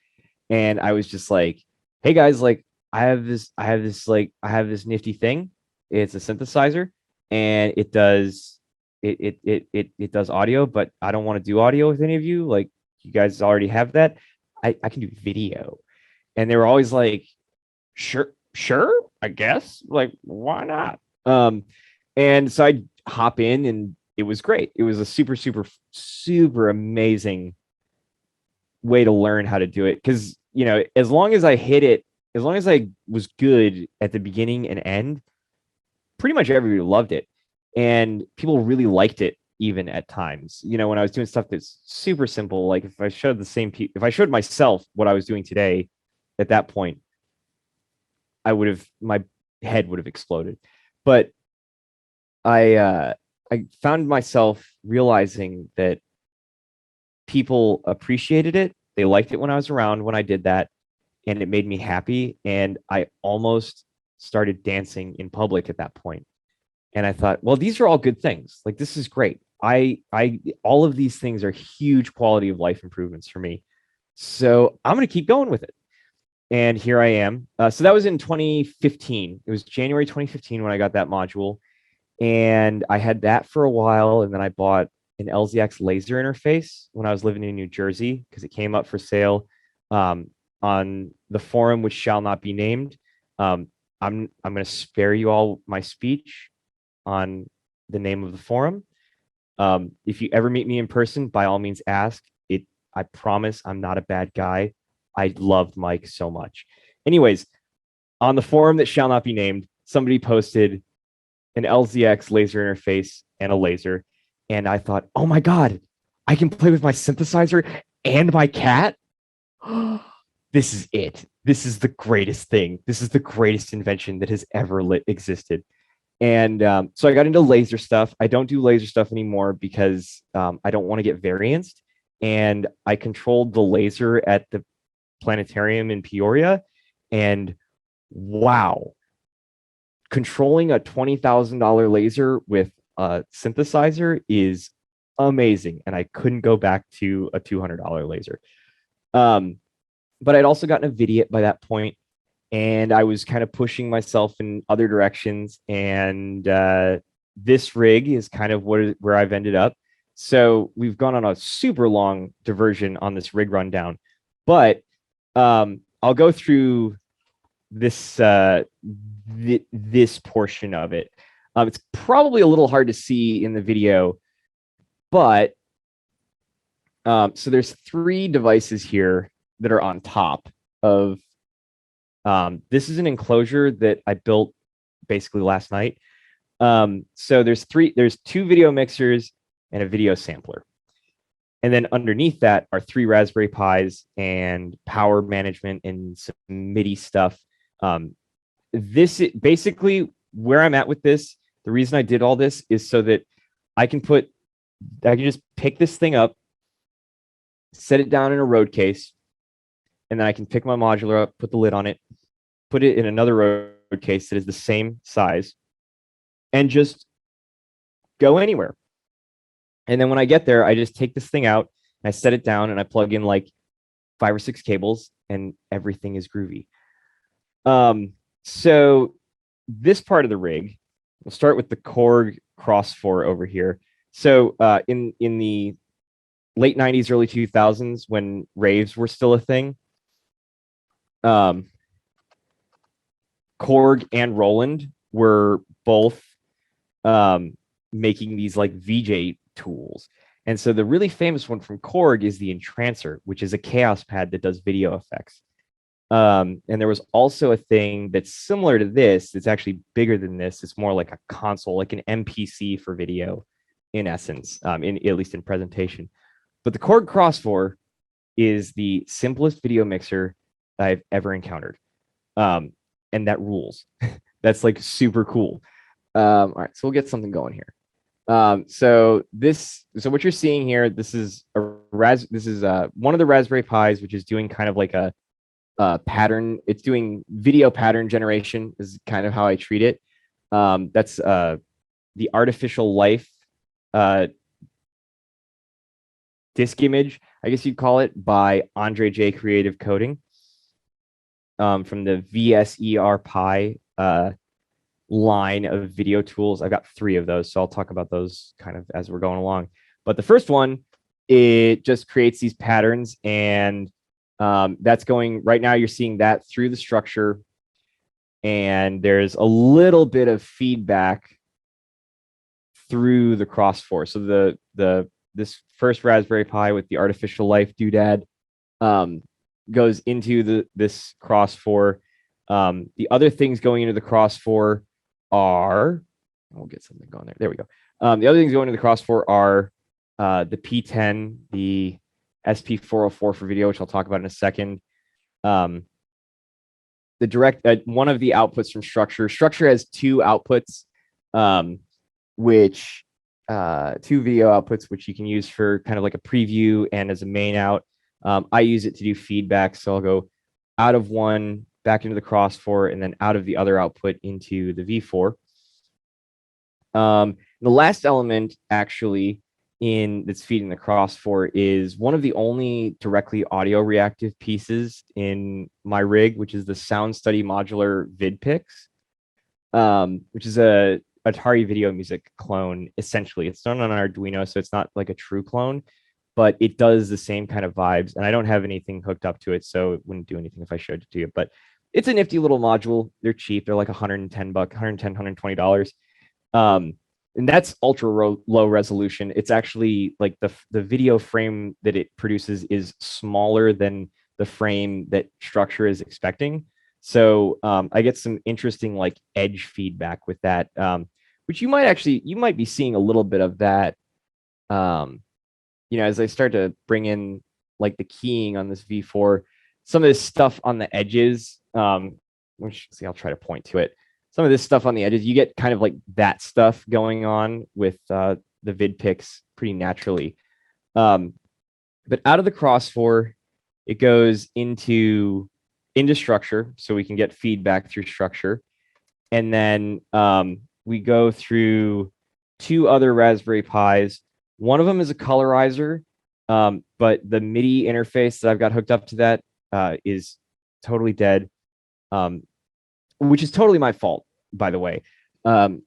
And I was just like, hey guys, like I have this nifty thing. It's a synthesizer, and it does audio, but I don't want to do audio with any of you. Like you guys already have that. I can do video. And they were always like, sure, I guess. Like, why not? And so I hop in, and it was great. It was a super, super, super amazing way to learn how to do it. Because, as long as I hit it, as long as I was good at the beginning and end, pretty much everybody loved it. And people really liked it even at times. When I was doing stuff that's super simple, like if I showed myself what I was doing today at that point, my head would have exploded. But I found myself realizing that people appreciated it. They liked it when I was around when I did that, and it made me happy. And I almost started dancing in public at that point. And I thought, well, these are all good things. Like, this is great. All of these things are huge quality of life improvements for me. So I'm going to keep going with it. And here I am. So that was in 2015. It was January 2015 when I got that module. And I had that for a while. And then I bought an LZX laser interface when I was living in New Jersey, because it came up for sale on the forum, which shall not be named. I'm going to spare you all my speech on the name of the forum. If you ever meet me in person, by all means ask. I promise I'm not a bad guy. I loved Mike so much. Anyways, on the forum that shall not be named, somebody posted an LZX laser interface and a laser. And I thought, oh my God, I can play with my synthesizer and my cat. This is it. This is the greatest thing. This is the greatest invention that has ever existed. And so I got into laser stuff. I don't do laser stuff anymore because I don't want to get varianced. And I controlled the laser at the planetarium in Peoria. And wow, controlling a $20,000 laser with a synthesizer is amazing. And I couldn't go back to a $200 laser. But I'd also gotten a video by that point, and I was kind of pushing myself in other directions. And this rig is kind of where I've ended up. So we've gone on a super long diversion on this rig rundown, but I'll go through this this portion of it. It's probably a little hard to see in the video, but so there's 3 devices here that are on top of. This is an enclosure that I built basically last night. So there's 2 video mixers and a video sampler. And then underneath that are 3 Raspberry Pis and power management and some MIDI stuff. This is basically where I'm at with this. The reason I did all this is so that I can just pick this thing up, set it down in a road case, and then I can pick my modular up, put the lid on it, put it in another road case that is the same size, and just go anywhere. And then when I get there, I just take this thing out, and I set it down, and I plug in like 5 or 6 cables, and everything is groovy. So this part of the rig, we'll start with the Korg Cross 4 over here. So in the late 90s, early 2000s, when raves were still a thing, Korg and Roland were both making these like VJ tools. And so the really famous one from Korg is the Entrancer, which is a chaos pad that does video effects. And there was also a thing that's similar to this. It's actually bigger than this. It's more like a console, like an MPC for video, in essence, at least in presentation. But the Korg Cross 4 is the simplest video mixer I've ever encountered, and that rules. That's like super cool. All right, so we'll get something going here. So what you're seeing here, this is one of the Raspberry Pis, which is doing kind of like a pattern. It's doing video pattern generation is kind of how I treat it. That's the Artificial Life disk image, I guess you'd call it, by Andre J Creative Coding, from the VSER Pi line of video tools. I've got 3 of those, so I'll talk about those kind of as we're going along. But the first one, it just creates these patterns, and that's going right now. You're seeing that through the structure, and there's a little bit of feedback through the Cross 4. So this first Raspberry Pi with the Artificial Life doodad goes into this Cross 4. The other things going into the Cross 4 are, we'll get something going there. There we go. The other things going into the Cross 4 are the P10, the SP404 for video, which I'll talk about in a second. The direct, one of the outputs from Structure. Structure has 2 outputs, which 2 video outputs, which you can use for kind of like a preview and as a main out. I use it to do feedback, so I'll go out of one, back into the Cross 4, and then out of the other output into the V4. The last element actually that's feeding the Cross 4 is one of the only directly audio reactive pieces in my rig, which is the Sound Study Modular VidPix, which is a Atari Video Music clone. Essentially, it's done on an Arduino, so it's not like a true clone, but it does the same kind of vibes. And I don't have anything hooked up to it, so it wouldn't do anything if I showed it to you. But it's a nifty little module. They're cheap. They're like $110, $120. And that's ultra low resolution. It's actually like the video frame that it produces is smaller than the frame that Structure is expecting. So I get some interesting like edge feedback with that, which you might be seeing a little bit of that, as I start to bring in like the keying on this V4, some of this stuff on the edges, which, see, I'll try to point to it. Some of this stuff on the edges, you get kind of like that stuff going on with the VidPix pretty naturally. But out of the Cross 4, it goes into Structure, so we can get feedback through Structure. And then we go through 2 other Raspberry Pis. One of them is a colorizer, but the MIDI interface that I've got hooked up to that is totally dead. Which is totally my fault, by the way. I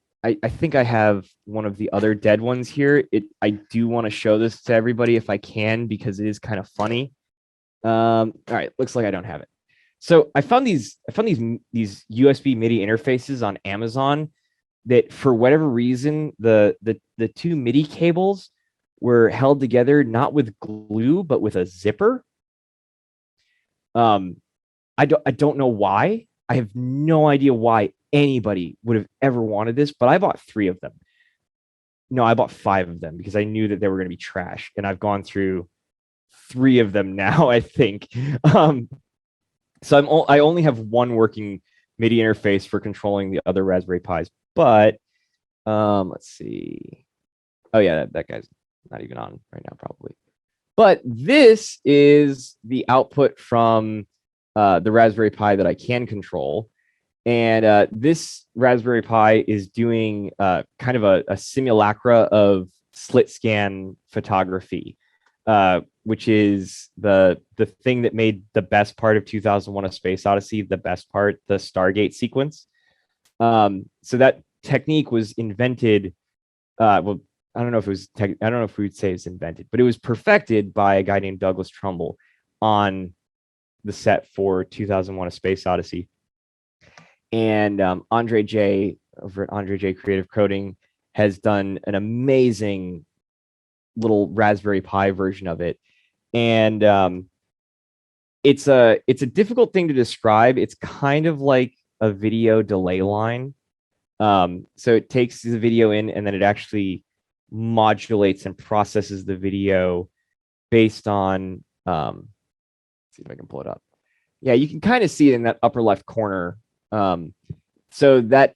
think I have one of the other dead ones here. I do want to show this to everybody if I can, because it is kind of funny. All right, looks like I don't have it. So I found these USB MIDI interfaces on Amazon that, for whatever reason, the 2 MIDI cables were held together not with glue but with a zipper. I don't know why. I have no idea why anybody would have ever wanted this, but I bought 3 of them. No, I bought 5 of them because I knew that they were going to be trash, and I've gone through 3 of them now, I think. So I only have one working MIDI interface for controlling the other Raspberry Pis. But let's see. Oh yeah, that guy's not even on right now, probably. But this is the output from the Raspberry Pi that I can control. And this Raspberry Pi is doing kind of a simulacra of slit scan photography. which is the thing that made the best part of 2001: A Space Odyssey the best part, the Stargate sequence. So that technique was invented. Well, I don't know if it was. I don't know if we would say it's invented, but it was perfected by a guy named Douglas Trumbull on the set for 2001: A Space Odyssey. And Andre J over at Andre J Creative Coding has done an amazing little Raspberry Pi version of it. And it's a difficult thing to describe. It's kind of like a video delay line. So it takes the video in and then it actually modulates and processes the video based on let's see if I can pull it up. Yeah, you can kind of see it in that upper left corner. So that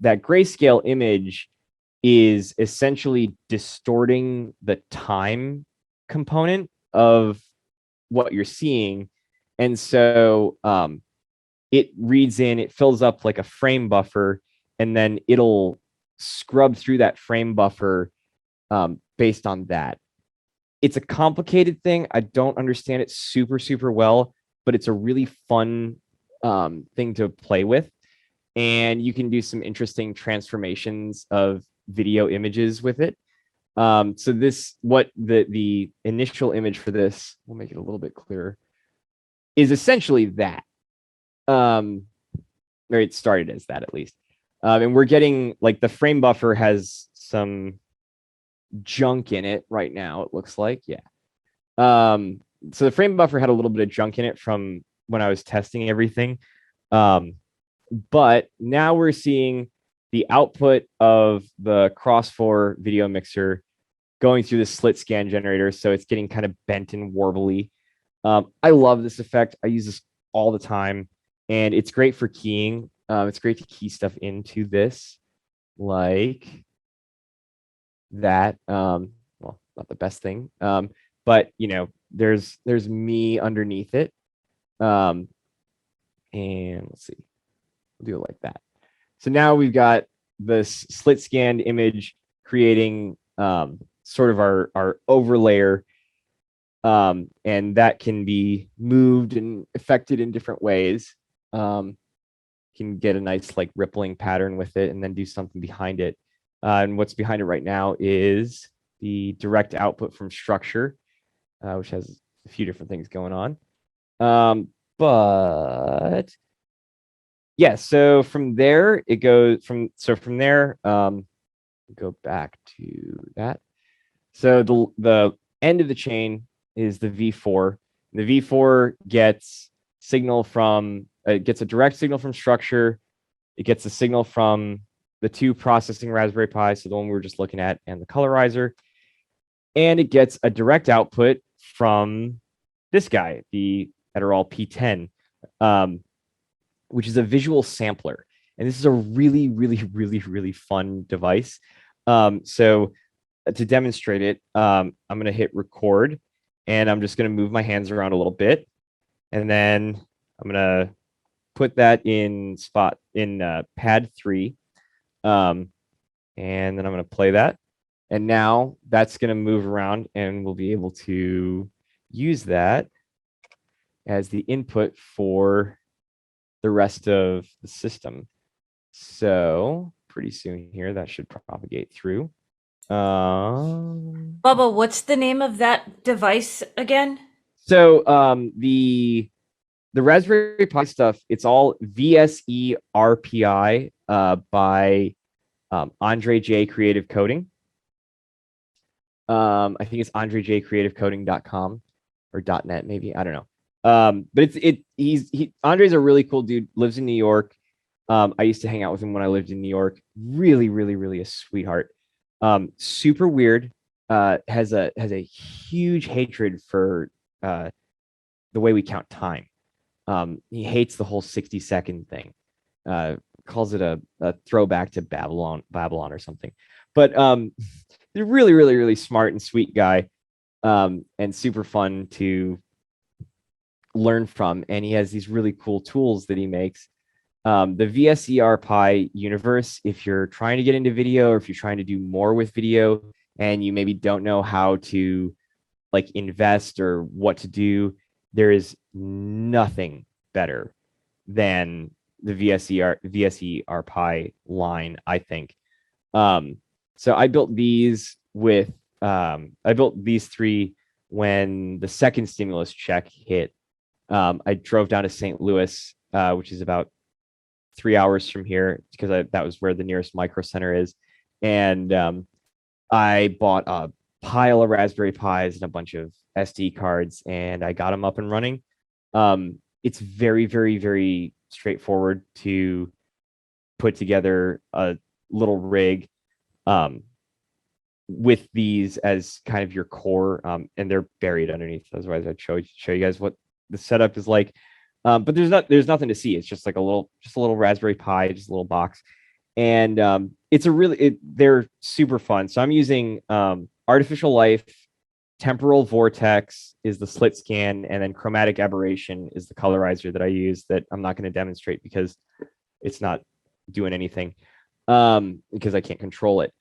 grayscale image is essentially distorting the time component of what you're seeing. And so it reads in, it fills up like a frame buffer, and then it'll scrub through that frame buffer based on that. It's a complicated thing. I don't understand it super, super well, but it's a really fun thing to play with. And you can do some interesting transformations of video images with it. So this, what the initial image for this, we'll make it a little bit clearer, is essentially that. Or it started as that at least. And we're getting like the frame buffer has some junk in it right now, it looks like. Yeah. So the frame buffer had a little bit of junk in it from when I was testing everything. But now we're seeing the output of the Cross4 video mixer going through the slit scan generator. So it's getting kind of bent and warbly. I love this effect. I use this all the time, and it's great for keying. It's great to key stuff into this, like that. Well, not the best thing, but you know, there's me underneath it. And let's see, we'll do it like that. So now we've got this slit scanned image creating sort of our overlayer, and that can be moved and affected in different ways. Can get a nice like rippling pattern with it and then do something behind it. And what's behind it right now is the direct output from structure, which has a few different things going on. But yeah, so from there it goes from there, go back to that. So the end of the chain is the V4. The V4 gets signal from it gets a direct signal from structure. It gets a signal from the two processing Raspberry Pi, so the one we were just looking at, and the colorizer. And it gets a direct output from this guy, the Adderall P10, which is a visual sampler. And this is a really, really, really, really fun device. So to demonstrate it, I'm going to hit record, and I'm just going to move my hands around a little bit. And then I'm going to put that in pad 3. And then I'm going to play that. And now that's going to move around, and we'll be able to use that as the input for the rest of the system. So pretty soon here, that should propagate through. Bubba, what's the name of that device again? So the Raspberry Pi stuff, it's all VSE RPI by Andre J Creative Coding. I think it's andrejcreativecoding.com or .net maybe, I don't know. But Andre's a really cool dude, lives in New York. I used to hang out with him when I lived in New York. Really, really, really a sweetheart. Super weird. Has a huge hatred for the way we count time. He hates the whole 60-second thing. Calls it a throwback to Babylon or something. But he's a really, really, really smart and sweet guy, and super fun to learn from. And he has these really cool tools that he makes. The VSER Pi universe, if you're trying to get into video, or if you're trying to do more with video and you maybe don't know how to like invest or what to do, there is nothing better than the VSE Pi line, I think. So I built these with I built these three when the second stimulus check hit. I drove down to St. Louis, which is about 3 hours from here, because that was where the nearest micro center is, and I bought a pile of Raspberry Pis and a bunch of SD cards, and I got them up and running. It's very, very, very straightforward to put together a little rig with these as kind of your core, and they're buried underneath. Otherwise, I'd show you guys what the setup is like. But there's nothing to see. It's just like a little Raspberry Pi, just a little box, and they're super fun. So I'm using Artificial Life, Temporal Vortex is the slit scan, and then Chromatic Aberration is the colorizer that I use, that I'm not going to demonstrate because it's not doing anything, because I can't control it.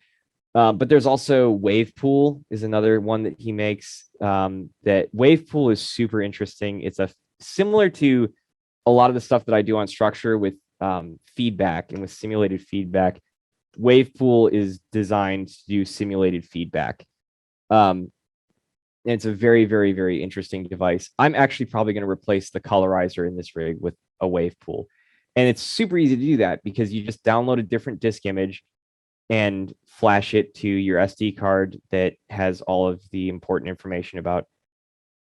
But there's also Wavepool is another one that he makes. That Wavepool is super interesting. It's similar to a lot of the stuff that I do on Structure with feedback and with simulated feedback. Wavepool is designed to do simulated feedback. And it's a very, very, very interesting device. I'm actually probably going to replace the colorizer in this rig with a Wavepool. And it's super easy to do that because you just download a different disk image and flash it to your SD card that has all of the important information about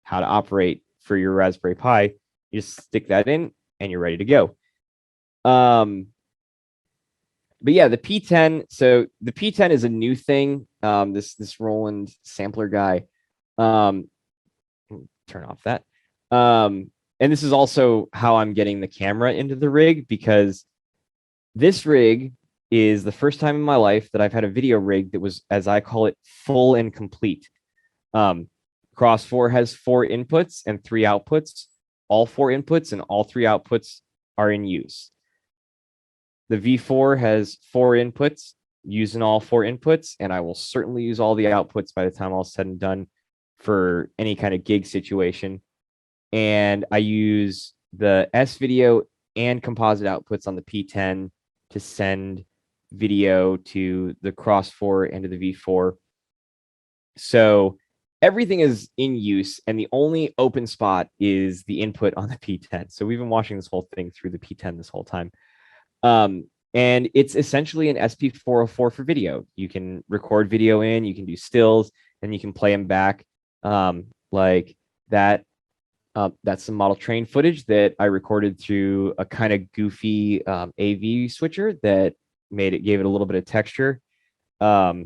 how to operate for your Raspberry Pi. You just stick that in and you're ready to go. But yeah, the P10. So the P10 is a new thing. This Roland sampler guy. Turn off that. And this is also how I'm getting the camera into the rig, because this rig is the first time in my life that I've had a video rig that was, as I call it, full and complete. Cross 4 has 4 inputs and 3 outputs. All 4 inputs and all 3 outputs are in use. The V4 has 4 inputs, using all 4 inputs, and I will certainly use all the outputs by the time all said and done for any kind of gig situation. And I use the S video and composite outputs on the P10 to send video to the Cross 4 and to the V4. So everything is in use, and the only open spot is the input on the P10. So we've been watching this whole thing through the P10 this whole time. And it's essentially an SP404 for video. You can record video in, you can do stills, and you can play them back like that. That's some model train footage that I recorded through a kind of goofy AV switcher that gave it a little bit of texture. I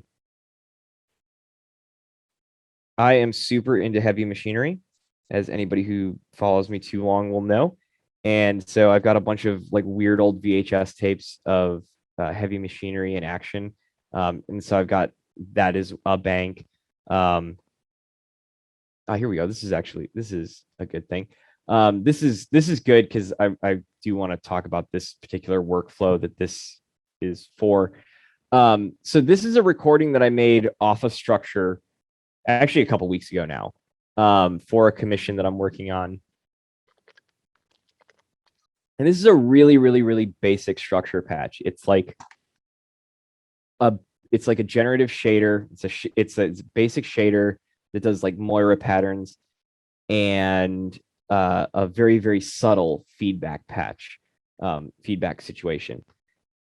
am super into heavy machinery, as anybody who follows me too long will know. And so I've got a bunch of like weird old VHS tapes of heavy machinery in action. And so I've got that as a bank. Here we go. This is a good thing. This is good because I do want to talk about this particular workflow that this is for. So this is a recording that I made off of Structure actually a couple weeks ago now, for a commission that I'm working on. And this is a really, really, really basic Structure patch. It's like a generative shader. It's a basic shader that does like Moira patterns and a very, very subtle feedback patch, feedback situation.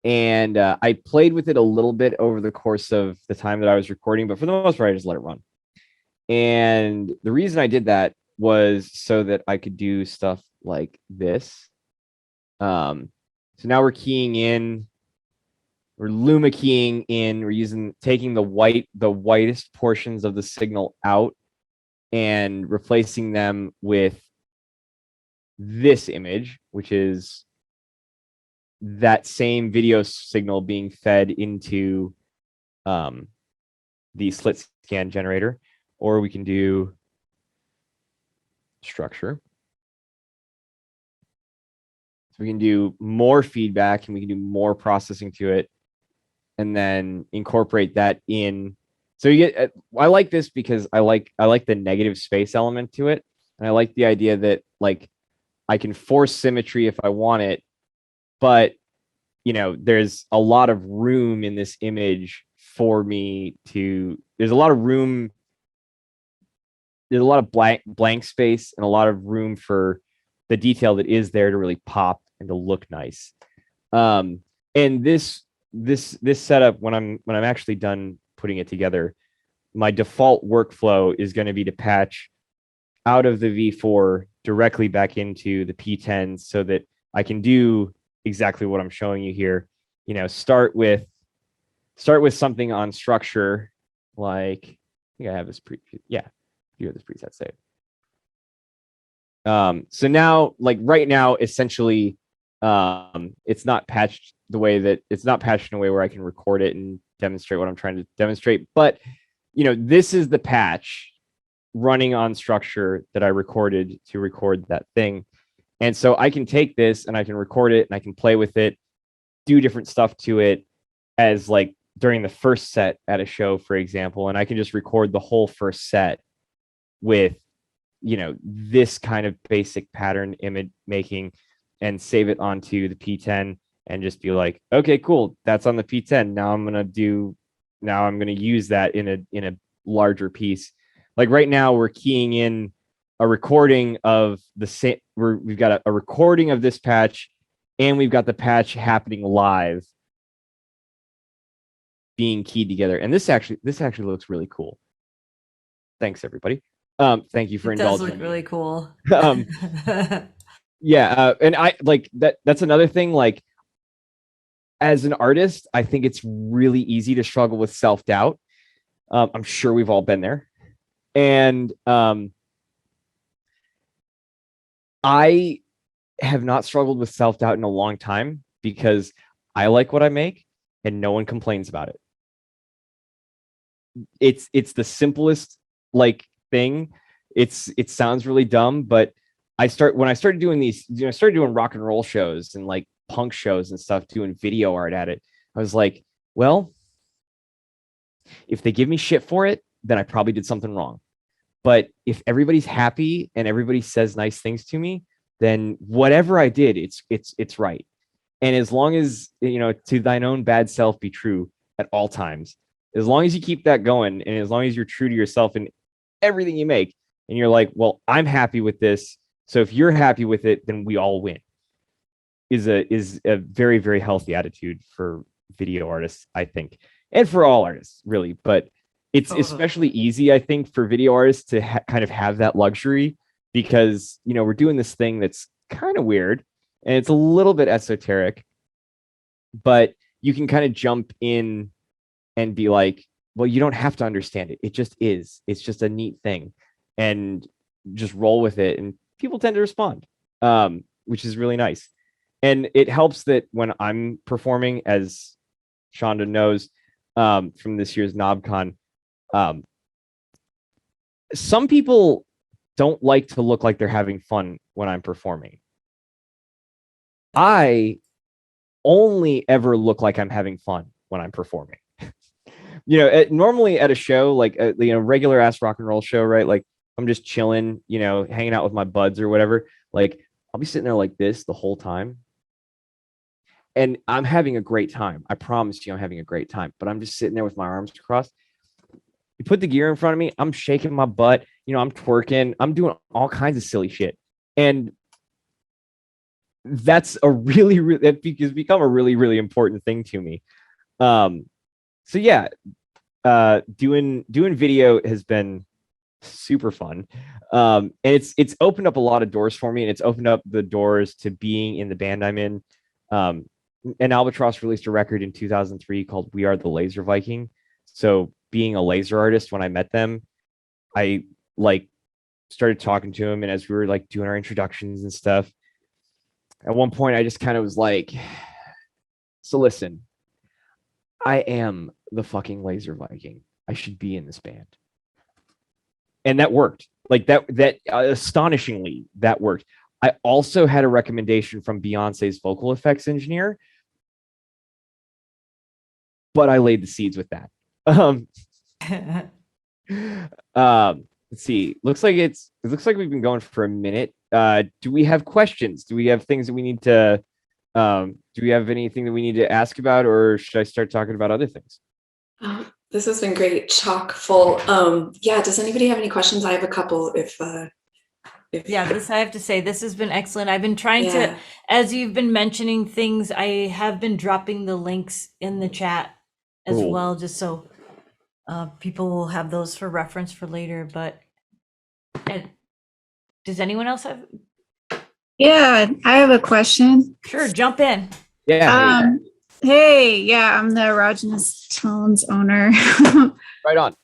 And I played with it a little bit over the course of the time that I was recording, but for the most part, I just let it run. And the reason I did that was so that I could do stuff like this. So now we're keying in, we're luma keying in, we're taking the whitest portions of the signal out and replacing them with this image, which is that same video signal being fed into the slit scan generator. Or we can do Structure. We can do more feedback and we can do more processing to it, and then incorporate that in So you get, I like this because I like the negative space element to it. And I like the idea that like I can force symmetry if I want it, but you know, there's a lot of room in this image for me to, there's a lot of room, there's a lot of blank space and a lot of room for the detail that is there to really pop and to look nice. And this setup, when I'm actually done putting it together, my default workflow is going to be to patch out of the V4 directly back into the P10 so that I can do exactly what I'm showing you here. You know, start with something on structure, like I think I have this you have this preset saved. So now, like right now, essentially, it's not patched in a way where I can record it and demonstrate what I'm trying to demonstrate. But you know, this is the patch running on structure that I recorded to record that thing. And so I can take this and I can record it and I can play with it, do different stuff to it as like during the first set at a show, for example, and I can just record the whole first set with, you know, this kind of basic pattern image making and save it onto the P10 and just be like, okay, cool, that's on the P10. Now I'm going to use that in a larger piece. Like right now we're keying in a recording of the same, we've got a recording of this patch and we've got the patch happening live being keyed together. And this actually looks really cool. Thanks everybody. Thank you for indulging. It does look really cool. Yeah. And I like that's another thing. Like as an artist, I think it's really easy to struggle with self-doubt. I'm sure we've all been there. And I have not struggled with self-doubt in a long time because I like what I make and no one complains about it. It's the simplest like thing. It sounds really dumb, but when I started doing these, you know, I started doing rock and roll shows and like punk shows and stuff, doing video art at it. I was like, well, if they give me shit for it, then I probably did something wrong. But if everybody's happy and everybody says nice things to me, then whatever I did, it's right. And as long as, you know, to thine own bad self be true at all times, as long as you keep that going and as long as you're true to yourself in everything you make, and you're like, well, I'm happy with this, so if you're happy with it, then we all win, is a very, very healthy attitude for video artists, I think, and for all artists, really. But it's especially easy, I think, for video artists to kind of have that luxury because, you know, we're doing this thing that's kind of weird and it's a little bit esoteric, but you can kind of jump in and be like, well, you don't have to understand it. It just is. It's just a neat thing, and just roll with it. And people tend to respond, which is really nice. And it helps that when I'm performing, as Shonda knows, from this year's KnobCon, some people don't like to look like they're having fun when I'm performing. I only ever look like I'm having fun when I'm performing. You know, normally at a show, like a, you know, regular ass rock and roll show, right? Like I'm just chilling, you know, hanging out with my buds or whatever. Like I'll be sitting there like this the whole time. And I'm having a great time. I promise you I'm having a great time. But I'm just sitting there with my arms crossed. You put the gear in front of me, I'm shaking my butt, you know, I'm twerking, I'm doing all kinds of silly shit. And that's it's become a really, really important thing to me. So yeah, doing video has been super fun. And it's opened up a lot of doors for me, and it's opened up the doors to being in the band I'm in. And Albatross released a record in 2003 called We Are the Laser Viking. So being a laser artist, when I met them, I like started talking to him, and as we were like doing our introductions and stuff, at one point I just kind of was like, so listen, I am the fucking Laser Viking. I should be in this band. And that worked. Like that astonishingly, that worked. I also had a recommendation from Beyonce's vocal effects engineer, but I laid the seeds with that. Let's see. It looks like we've been going for a minute. Do we have questions? Do we have things that we need to do we have anything that we need to ask about, or should I start talking about other things? This has been great, chock full. Yeah, does anybody have any questions? I have a couple if Yeah, I have to say, this has been excellent. I've been trying Yeah. to, as you've been mentioning things, I have been dropping the links in the chat as Cool. well, just so people will have those for reference for later. But does anyone else have? Yeah, I have a question. Sure, jump in. Yeah. Hey, yeah, I'm the erogenous tones owner. Right on.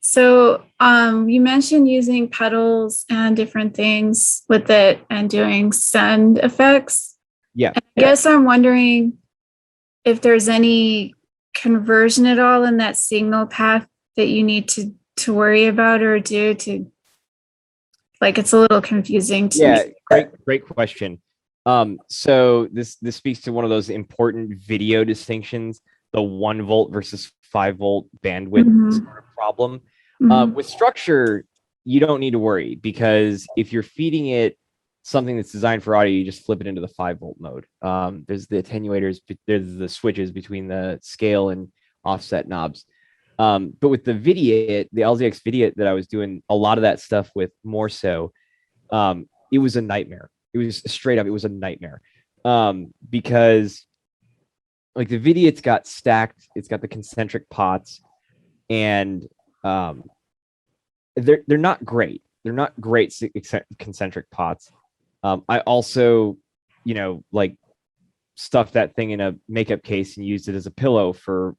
So, you mentioned using pedals and different things with it and doing send effects. Yeah. I guess I'm wondering if there's any conversion at all in that signal path that you need to worry about or do to, like, it's a little confusing to me. Great question. So this speaks to one of those important video distinctions, the 1 volt versus 5 volt bandwidth sort of problem. With structure, you don't need to worry, because if you're feeding it something that's designed for audio, you just flip it into the 5 volt mode. There's the attenuators, there's the switches between the scale and offset knobs. But with the Vidiot, the LZX Vidiot that I was doing a lot of that stuff with more so, it was a nightmare. It was straight up, it was a nightmare. Because like the Vidiot's got stacked, it's got the concentric pots, and they're not great. They're not great concentric pots. I also, like stuffed that thing in a makeup case and used it as a pillow for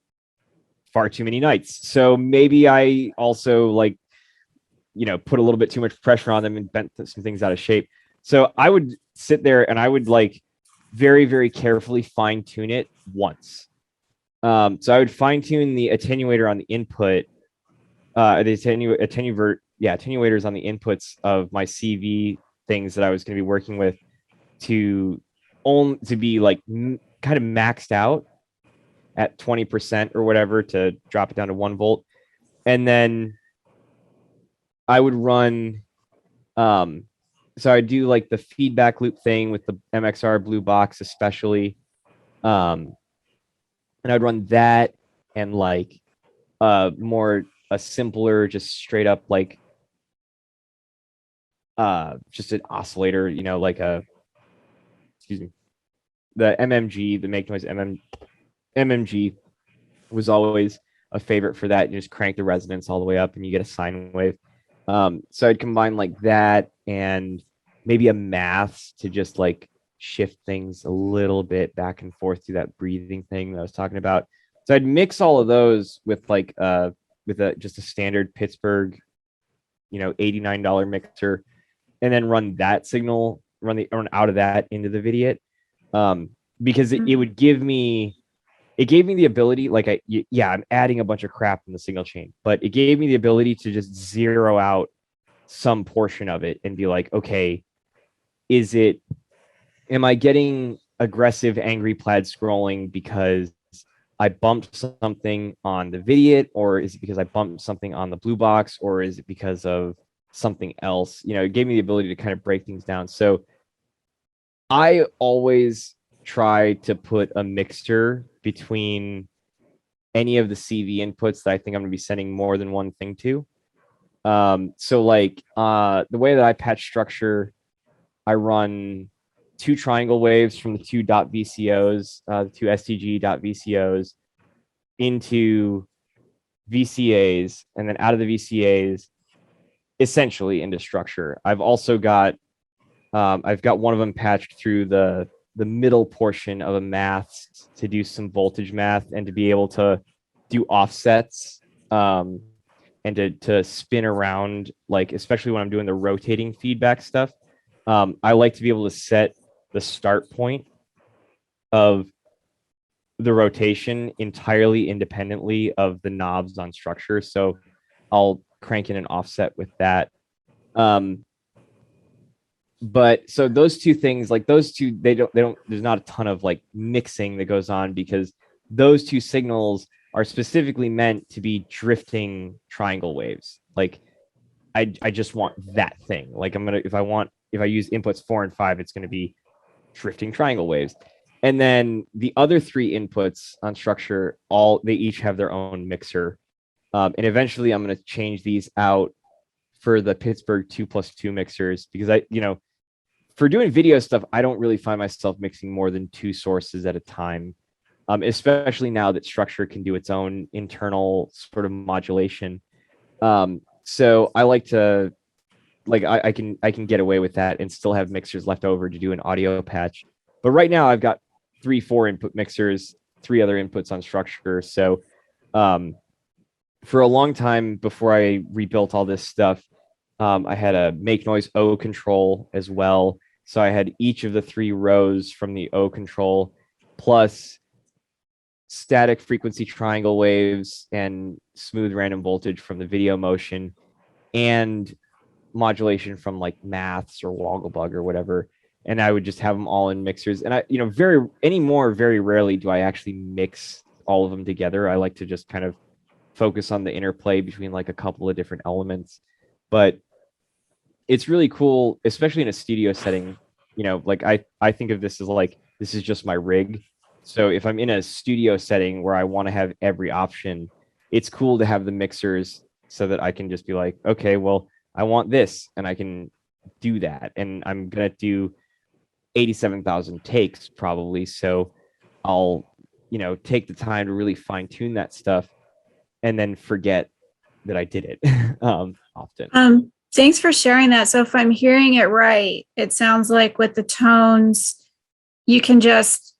far too many nights. So maybe I also put a little bit too much pressure on them and bent some things out of shape. So I would sit there and I would very, very carefully fine tune it once. So I would fine tune the attenuator on the input, attenuators on the inputs of my CV things that I was going to be working with to be kind of maxed out at 20% or whatever, to drop it down to 1 volt. And then I would run, so I do like the feedback loop thing with the MXR blue box, especially. And I'd run that and a simpler, just straight up just an oscillator, the MMG, the make noise MMG was always a favorite for that. You just crank the resonance all the way up and you get a sine wave. So I'd combine that and maybe a maths to just shift things a little bit back and forth through that breathing thing that I was talking about. So I'd mix all of those with just a standard Pittsburgh, $89 mixer, and then run that signal, run out of that into the Vidiot, because it would give me. It gave me the ability, I'm adding a bunch of crap in the signal chain, but it gave me the ability to just zero out some portion of it and be like, okay, am I getting aggressive, angry plaid scrolling because I bumped something on the Vidiot, or is it because I bumped something on the blue box, or is it because of something else? It gave me the ability to kind of break things down. So I always try to put a mixture between any of the CV inputs that I think I'm going to be sending more than one thing to. So the way that I patch structure, I run 2 triangle waves from the 2 .VCOs, the 2 STG .VCOs into VCAs, and then out of the VCAs essentially into structure. I've also got one of them patched through the middle portion of a math to do some voltage math and to be able to do offsets, and to spin around, especially when I'm doing the rotating feedback stuff. I like to be able to set the start point of the rotation entirely independently of the knobs on structure. So I'll crank in an offset with that. But so those two things, those two, they don't, there's not a ton of mixing that goes on, because those two signals are specifically meant to be drifting triangle waves. Like I just want that thing. Like if I use inputs 4 and 5, it's gonna be drifting triangle waves. And then the other 3 inputs on structure, they each have their own mixer. And eventually I'm gonna change these out for the Pittsburgh 2+2 mixers, because for doing video stuff, I don't really find myself mixing more than 2 sources at a time. Especially now that structure can do its own internal sort of modulation. So I like to, I can get away with that and still have mixers left over to do an audio patch. But right now I've got 4 input mixers, 3 other inputs on structure. So for a long time before I rebuilt all this stuff, I had a make noise O control as well. So I had each of the 3 rows from the O control plus static frequency triangle waves and smooth random voltage from the video motion and modulation from like Maths or Wogglebug or whatever. And I would just have them all in mixers. And I, very rarely do I actually mix all of them together. I like to just kind of focus on the interplay between like a couple of different elements. But it's really cool, especially in a studio setting. Like I think of this as like, this is just my rig. So if I'm in a studio setting where I want to have every option, it's cool to have the mixers so that I can just be like, okay, well, I want this and I can do that. And I'm going to do 87,000 takes probably. So I'll, take the time to really fine tune that stuff and then forget that I did it often. Thanks for sharing that. So if I'm hearing it right, it sounds like with the tones, you can just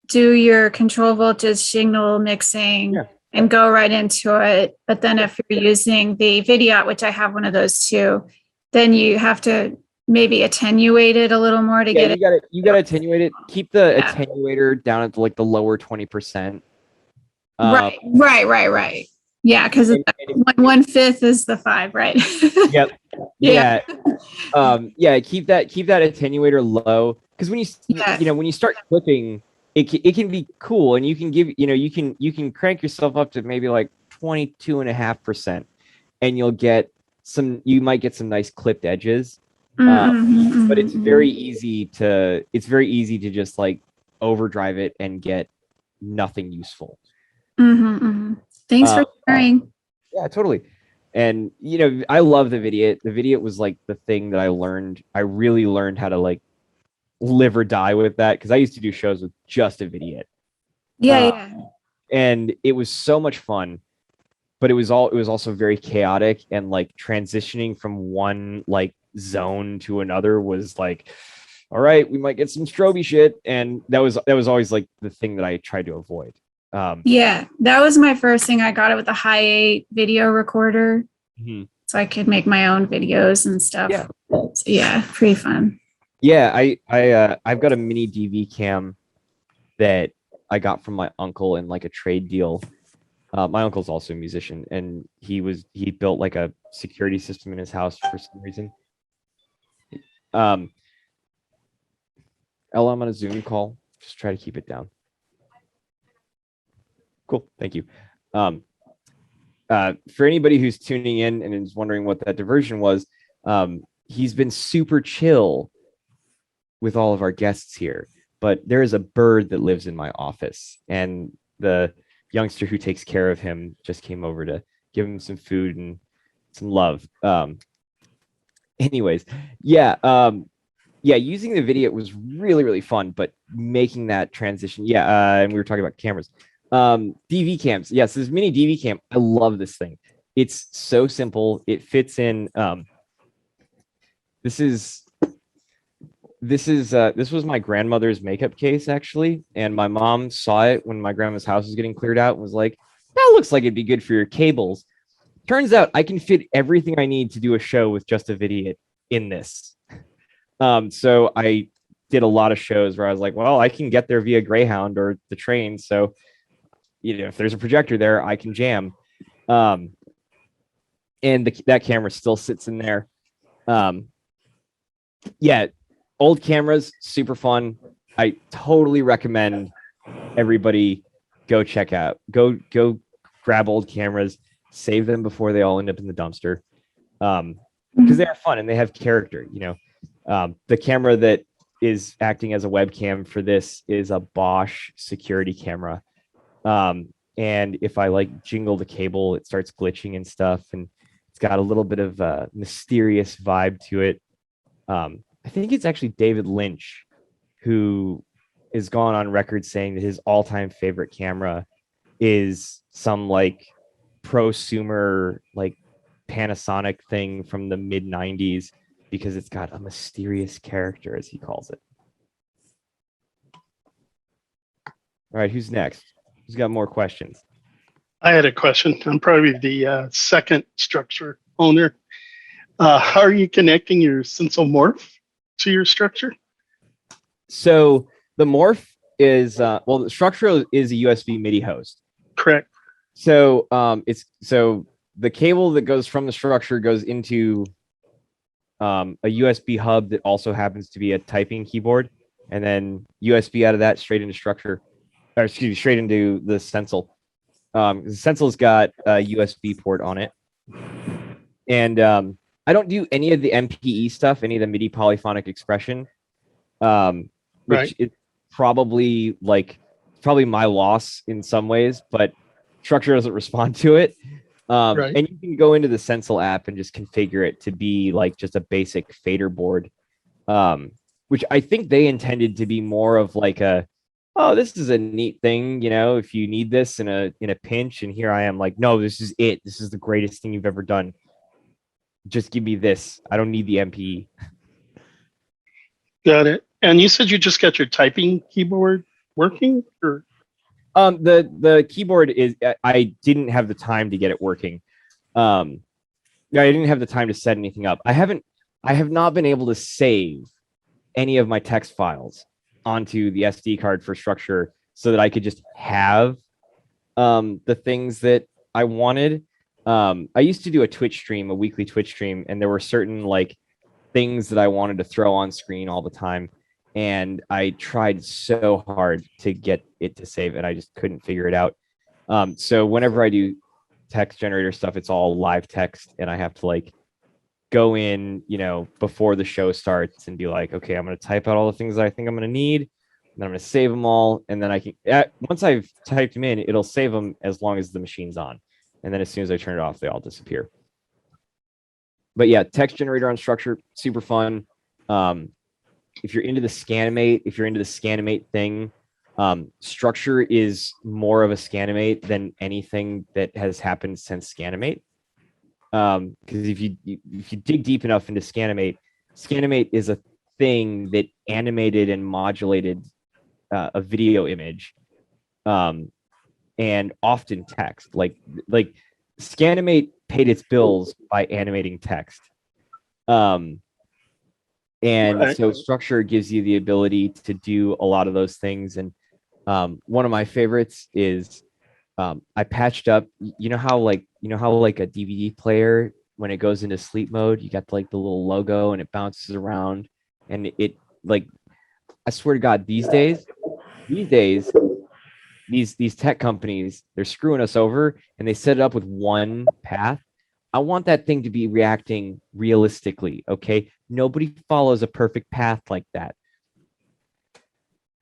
do your control voltage signal mixing and go right into it. But then if you're using the video, which I have one of those too, then you have to maybe attenuate it a little more to get it. You got to attenuate it. Keep the attenuator down at like the lower 20%. Right. Yeah, because 1/5 is the 5, right? Yep. Yeah. Keep that attenuator low, because when when you start clipping, it can be cool, and you can give you can crank yourself up to maybe like 22.5%, and you might get some nice clipped edges. But it's very easy to just like overdrive it and get nothing useful. Thanks for sharing. Yeah, totally. And I love the video. The video was like the thing that I really learned how to like live or die with that, because I used to do shows with just a video. And it was so much fun, but it was also very chaotic, and like transitioning from one like zone to another was like, all right, we might get some stroby shit, and that was always like the thing that I tried to avoid. That was my first thing. I got it with a high 8 video recorder, so I could make my own videos and stuff. So, pretty fun. Yeah, I've got a mini DV cam that I got from my uncle in like a trade deal. My uncle's also a musician, and he built like a security system in his house for some reason. Ella, I'm on a Zoom call. Just try to keep it down. Cool, thank you. For anybody who's tuning in and is wondering what that diversion was, he's been super chill with all of our guests here, but there is a bird that lives in my office, and the youngster who takes care of him just came over to give him some food and some love. Anyways, using the video was really, really fun, but making that transition, and we were talking about cameras. DV cams. Yes, this mini DV cam. I love this thing. It's so simple. It fits in. This was my grandmother's makeup case, actually, and my mom saw it when my grandma's house was getting cleared out and was like, that looks like it'd be good for your cables. Turns out I can fit everything I need to do a show with just a video in this. So I did a lot of shows where I was like, well, I can get there via Greyhound or the train, so if there's a projector there, I can jam. And that camera still sits in there. Old cameras, super fun. I totally recommend everybody go check out. Go grab old cameras, save them before they all end up in the dumpster, because they are fun and they have character. The camera that is acting as a webcam for this is a Bosch security camera. And if I like jingle the cable, it starts glitching and stuff, and it's got a little bit of a mysterious vibe to it. I think it's actually David Lynch who is gone on record saying that his all-time favorite camera is some like prosumer like Panasonic thing from the mid 90s because it's got a mysterious character, as he calls it. All right, who's next? Who's got more questions? I had a question. I'm probably the second structure owner. How are you connecting your Stencil Morph to your structure? So the Morph is the structure is a USB MIDI host. Correct. So the cable that goes from the structure goes into a USB hub that also happens to be a typing keyboard, and then USB out of that straight into structure, or excuse me, straight into the Stencil. The Stencil's got a USB port on it, and I don't do any of the MPE stuff, any of the MIDI polyphonic expression, which is probably my loss in some ways, but structure doesn't respond to it. And you can go into the Stencil app and just configure it to be like just a basic fader board, which I think they intended to be more of like this is a neat thing, if you need this in a pinch. And here I am like, no, this is it. This is the greatest thing you've ever done. Just give me this. I don't need the MPE. Got it. And you said you just got your typing keyboard working, or? The keyboard is, I didn't have the time to get it working. I didn't have the time to set anything up. I have not been able to save any of my text files onto the SD card for structure so that I could just have the things that I wanted. I used to do a weekly Twitch stream, and there were certain like things that I wanted to throw on screen all the time. And I tried so hard to get it to save, and I just couldn't figure it out. So whenever I do text generator stuff, it's all live text, and I have to like go in, before the show starts and be like, okay, I'm going to type out all the things that I think I'm going to need, and then I'm going to save them all. And then I can, once I've typed them in, it'll save them as long as the machine's on. And then as soon as I turn it off, they all disappear. But yeah, text generator on structure, super fun. If you're into the Scanimate thing, structure is more of a Scanimate than anything that has happened since Scanimate. Because if you dig deep enough into Scanimate is a thing that animated and modulated a video image, and often text. Like Scanimate paid its bills by animating text. And so structure gives you the ability to do a lot of those things. And one of my favorites is I patched up, how a DVD player, when it goes into sleep mode, you got like the little logo and it bounces around, and it like, I swear to God, these days, these tech companies, they're screwing us over, and they set it up with one path. I want that thing to be reacting realistically, okay? Nobody follows a perfect path like that.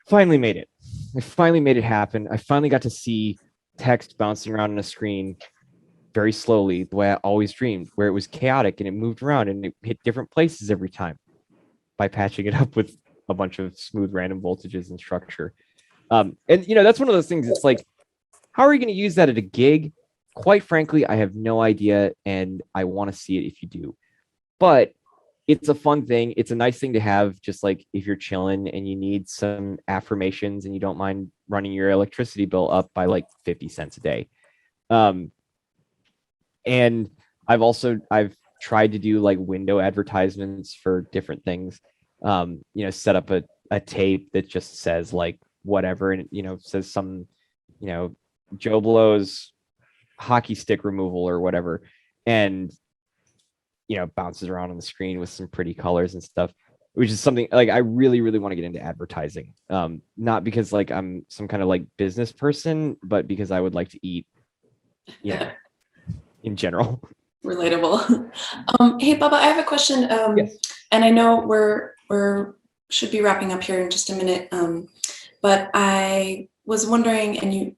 Finally made it. I finally made it happen. I finally got to see text bouncing around on a screen very slowly, the way I always dreamed, where it was chaotic and it moved around and it hit different places every time by patching it up with a bunch of smooth random voltages and structure. And, that's one of those things. It's like, how are you going to use that at a gig? Quite frankly, I have no idea, and I want to see it if you do. But it's a fun thing. It's a nice thing to have, just like if you're chilling and you need some affirmations and you don't mind running your electricity bill up by like 50 cents a day. And I've tried to do like window advertisements for different things. Set up a tape that just says like whatever, and says some, Joe Blow's hockey stick removal or whatever, and bounces around on the screen with some pretty colors and stuff, which is something like I really, really want to get into advertising. Not because like I'm some kind of like business person, but because I would like to eat you know, in general. Relatable. Hey, Bubba, I have a question. Yes. And I know we're should be wrapping up here in just a minute. But I was wondering, and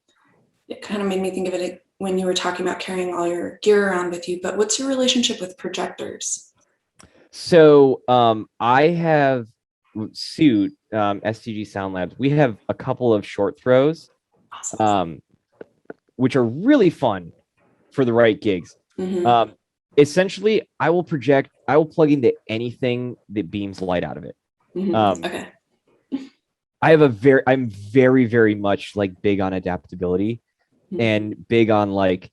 it kind of made me think of it when you were talking about carrying all your gear around with you, but what's your relationship with projectors? So I have Suit, STG Sound Labs. We have a couple of short throws, Awesome. which are really fun for the right gigs. Mhm. Essentially, I will plug into anything that beams light out of it. Mhm. Okay. I'm very, very much like big on adaptability Mhm. and big on like,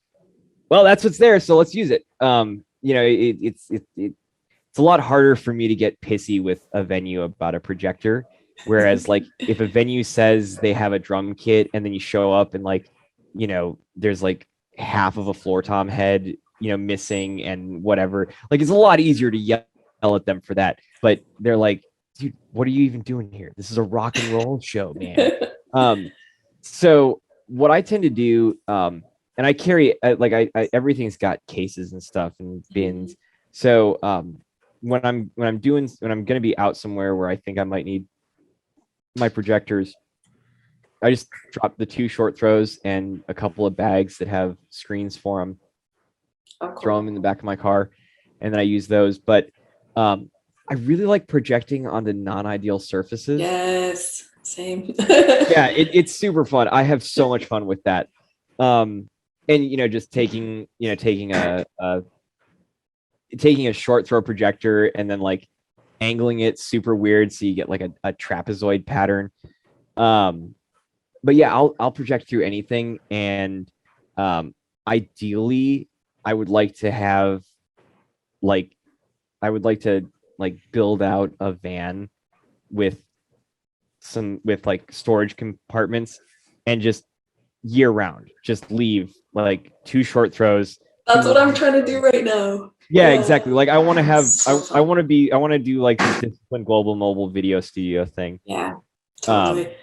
well, that's what's there, so let's use it. It's a lot harder for me to get pissy with a venue about a projector. Whereas like if a venue says they have a drum kit and then you show up and like, there's like half of a floor tom head, missing and whatever, like it's a lot easier to yell at them for that. But they're like, dude, what are you even doing here? This is a rock and roll show, man. So what I tend to do, and I carry I everything's got cases and stuff and bins. So when I'm going to be out somewhere where I think I might need my projectors, I just drop the 2 short throws and a couple of bags that have screens for them, Oh, cool. throw them in the back of my car, and then I use those. But I really like projecting onto non-ideal surfaces. Yes, same. Yeah, it's super fun. I have so much fun with that. And just taking a short throw projector and then like angling it super weird so you get like a trapezoid pattern. But yeah, I'll project through anything, and ideally I would like to build out a van with like storage compartments and just year round just leave like 2 short throws. That's what I'm trying to do right now. Yeah, exactly. Like I want to have So I want to do like this disciplined global mobile video studio thing. Yeah, totally.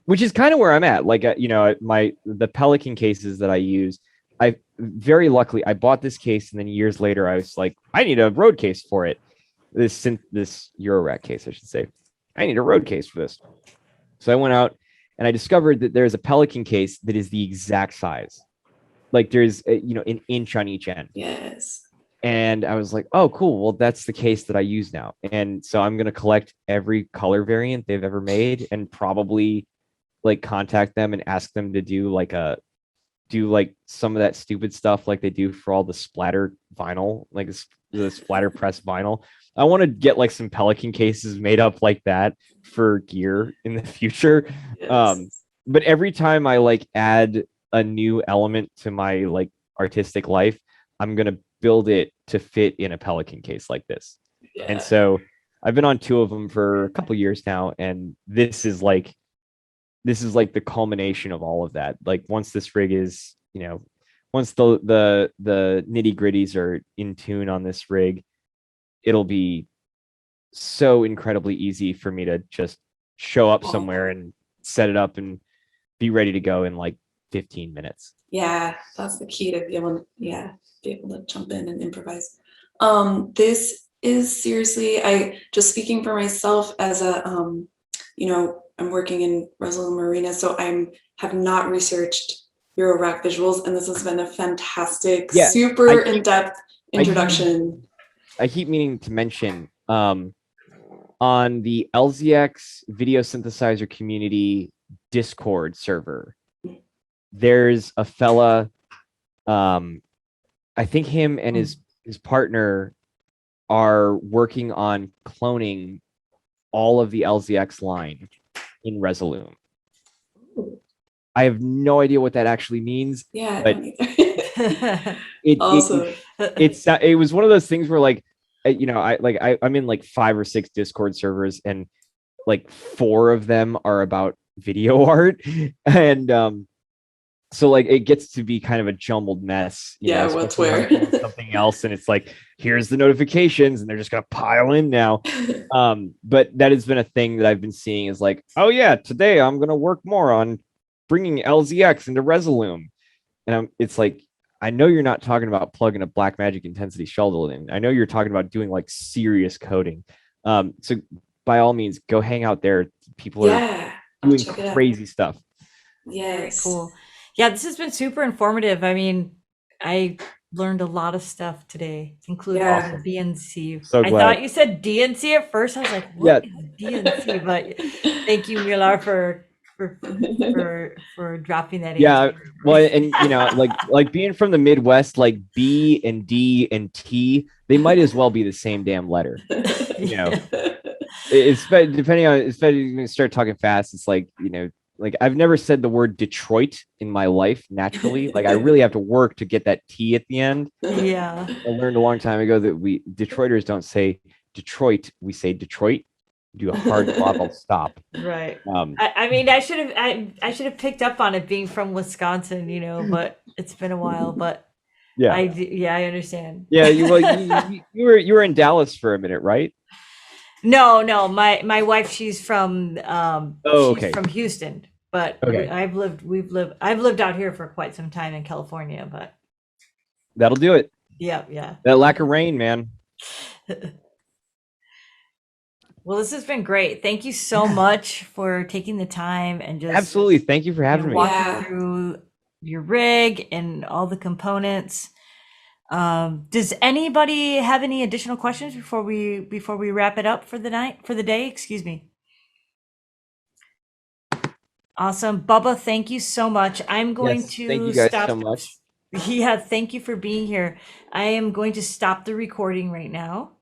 Which is kind of where I'm at. Like the Pelican cases that I use, I very luckily I bought this case, and then years later I was like, I need a road case for it. This Eurorack case, I should say. I need a road case for this. So I went out and I discovered that there's a Pelican case that is the exact size. Like there's an inch on each end. Yes. And I was like, oh, cool. Well, that's the case that I use now. And so I'm going to collect every color variant they've ever made and probably like contact them and ask them to do some of that stupid stuff like they do for all the splatter vinyl, like the splatter press vinyl. I want to get like some Pelican cases made up like that for gear in the future. Yes. But every time I like add a new element to my like artistic life, I'm going to build it to fit in a Pelican case like this. Yeah. And so I've been on 2 of them for a couple years now, and this is like the culmination of all of that. Like once this rig is, once the nitty gritties are in tune on this rig, it'll be so incredibly easy for me to just show up somewhere and set it up and be ready to go in like 15 minutes. Yeah, that's the key, to be able to jump in and improvise. This is seriously, I just speaking for myself as a, I'm working in Resolume Marina, so have not researched Eurorack visuals, and this has been a fantastic, super in-depth introduction. I keep meaning to mention on the LZX video synthesizer community Discord server, there's a fella, I think him and his partner are working on cloning all of the LZX line in Resolume. I have no idea what that actually means. Yeah, but awesome. It was one of those things where like, I'm in like 5 or 6 Discord servers, and like 4 of them are about video art, and so like it gets to be kind of a jumbled mess. What's where? Something else, and it's like, here's the notifications, and they're just gonna pile in now. But that has been a thing that I've been seeing, is like, oh yeah, today I'm gonna work more on bringing LZX into Resolume, and it's like, I know you're not talking about plugging a Blackmagic Intensity shuttle in. I know you're talking about doing like serious coding. So by all means, go hang out there. People are Yeah, I'll doing check it out. crazy stuff. Very Yes. cool. Yeah, this has been super informative. I mean, I learned a lot of stuff today, including Yeah. the DNC. So I glad. thought you said DNC at first. I was like, what is DNC? But thank you, Milar, for dropping that Yeah, answer. well, and you know, like being from the Midwest, like B and D and T, they might as well be the same damn letter. You know, it's depending on, especially when you start talking fast, it's like, you know, like I've never said the word Detroit in my life naturally. Like I really have to work to get that T at the end. Yeah. I learned a long time ago that we Detroiters don't say Detroit, we say Detroit. Do a hard glottal stop. Right. I mean, I should have picked up on it being from Wisconsin, you know, but it's been a while. But Yeah, I understand. yeah. You were in Dallas for a minute, right? No, my wife, she's from okay. she's from Houston, but Okay. I've lived out here for quite some time in California, but That'll do it. yeah. That lack of rain, man. Well, this has been great. Thank you so much for taking the time and just Absolutely. Thank you for having me. walking Yeah. through your rig and all the components. Does anybody have any additional questions before we wrap it up for the day? Excuse me. Awesome. Bubba, thank you so much. I'm going Yes, to thank you guys stop. so much. Yeah, thank you for being here. I am going to stop the recording right now.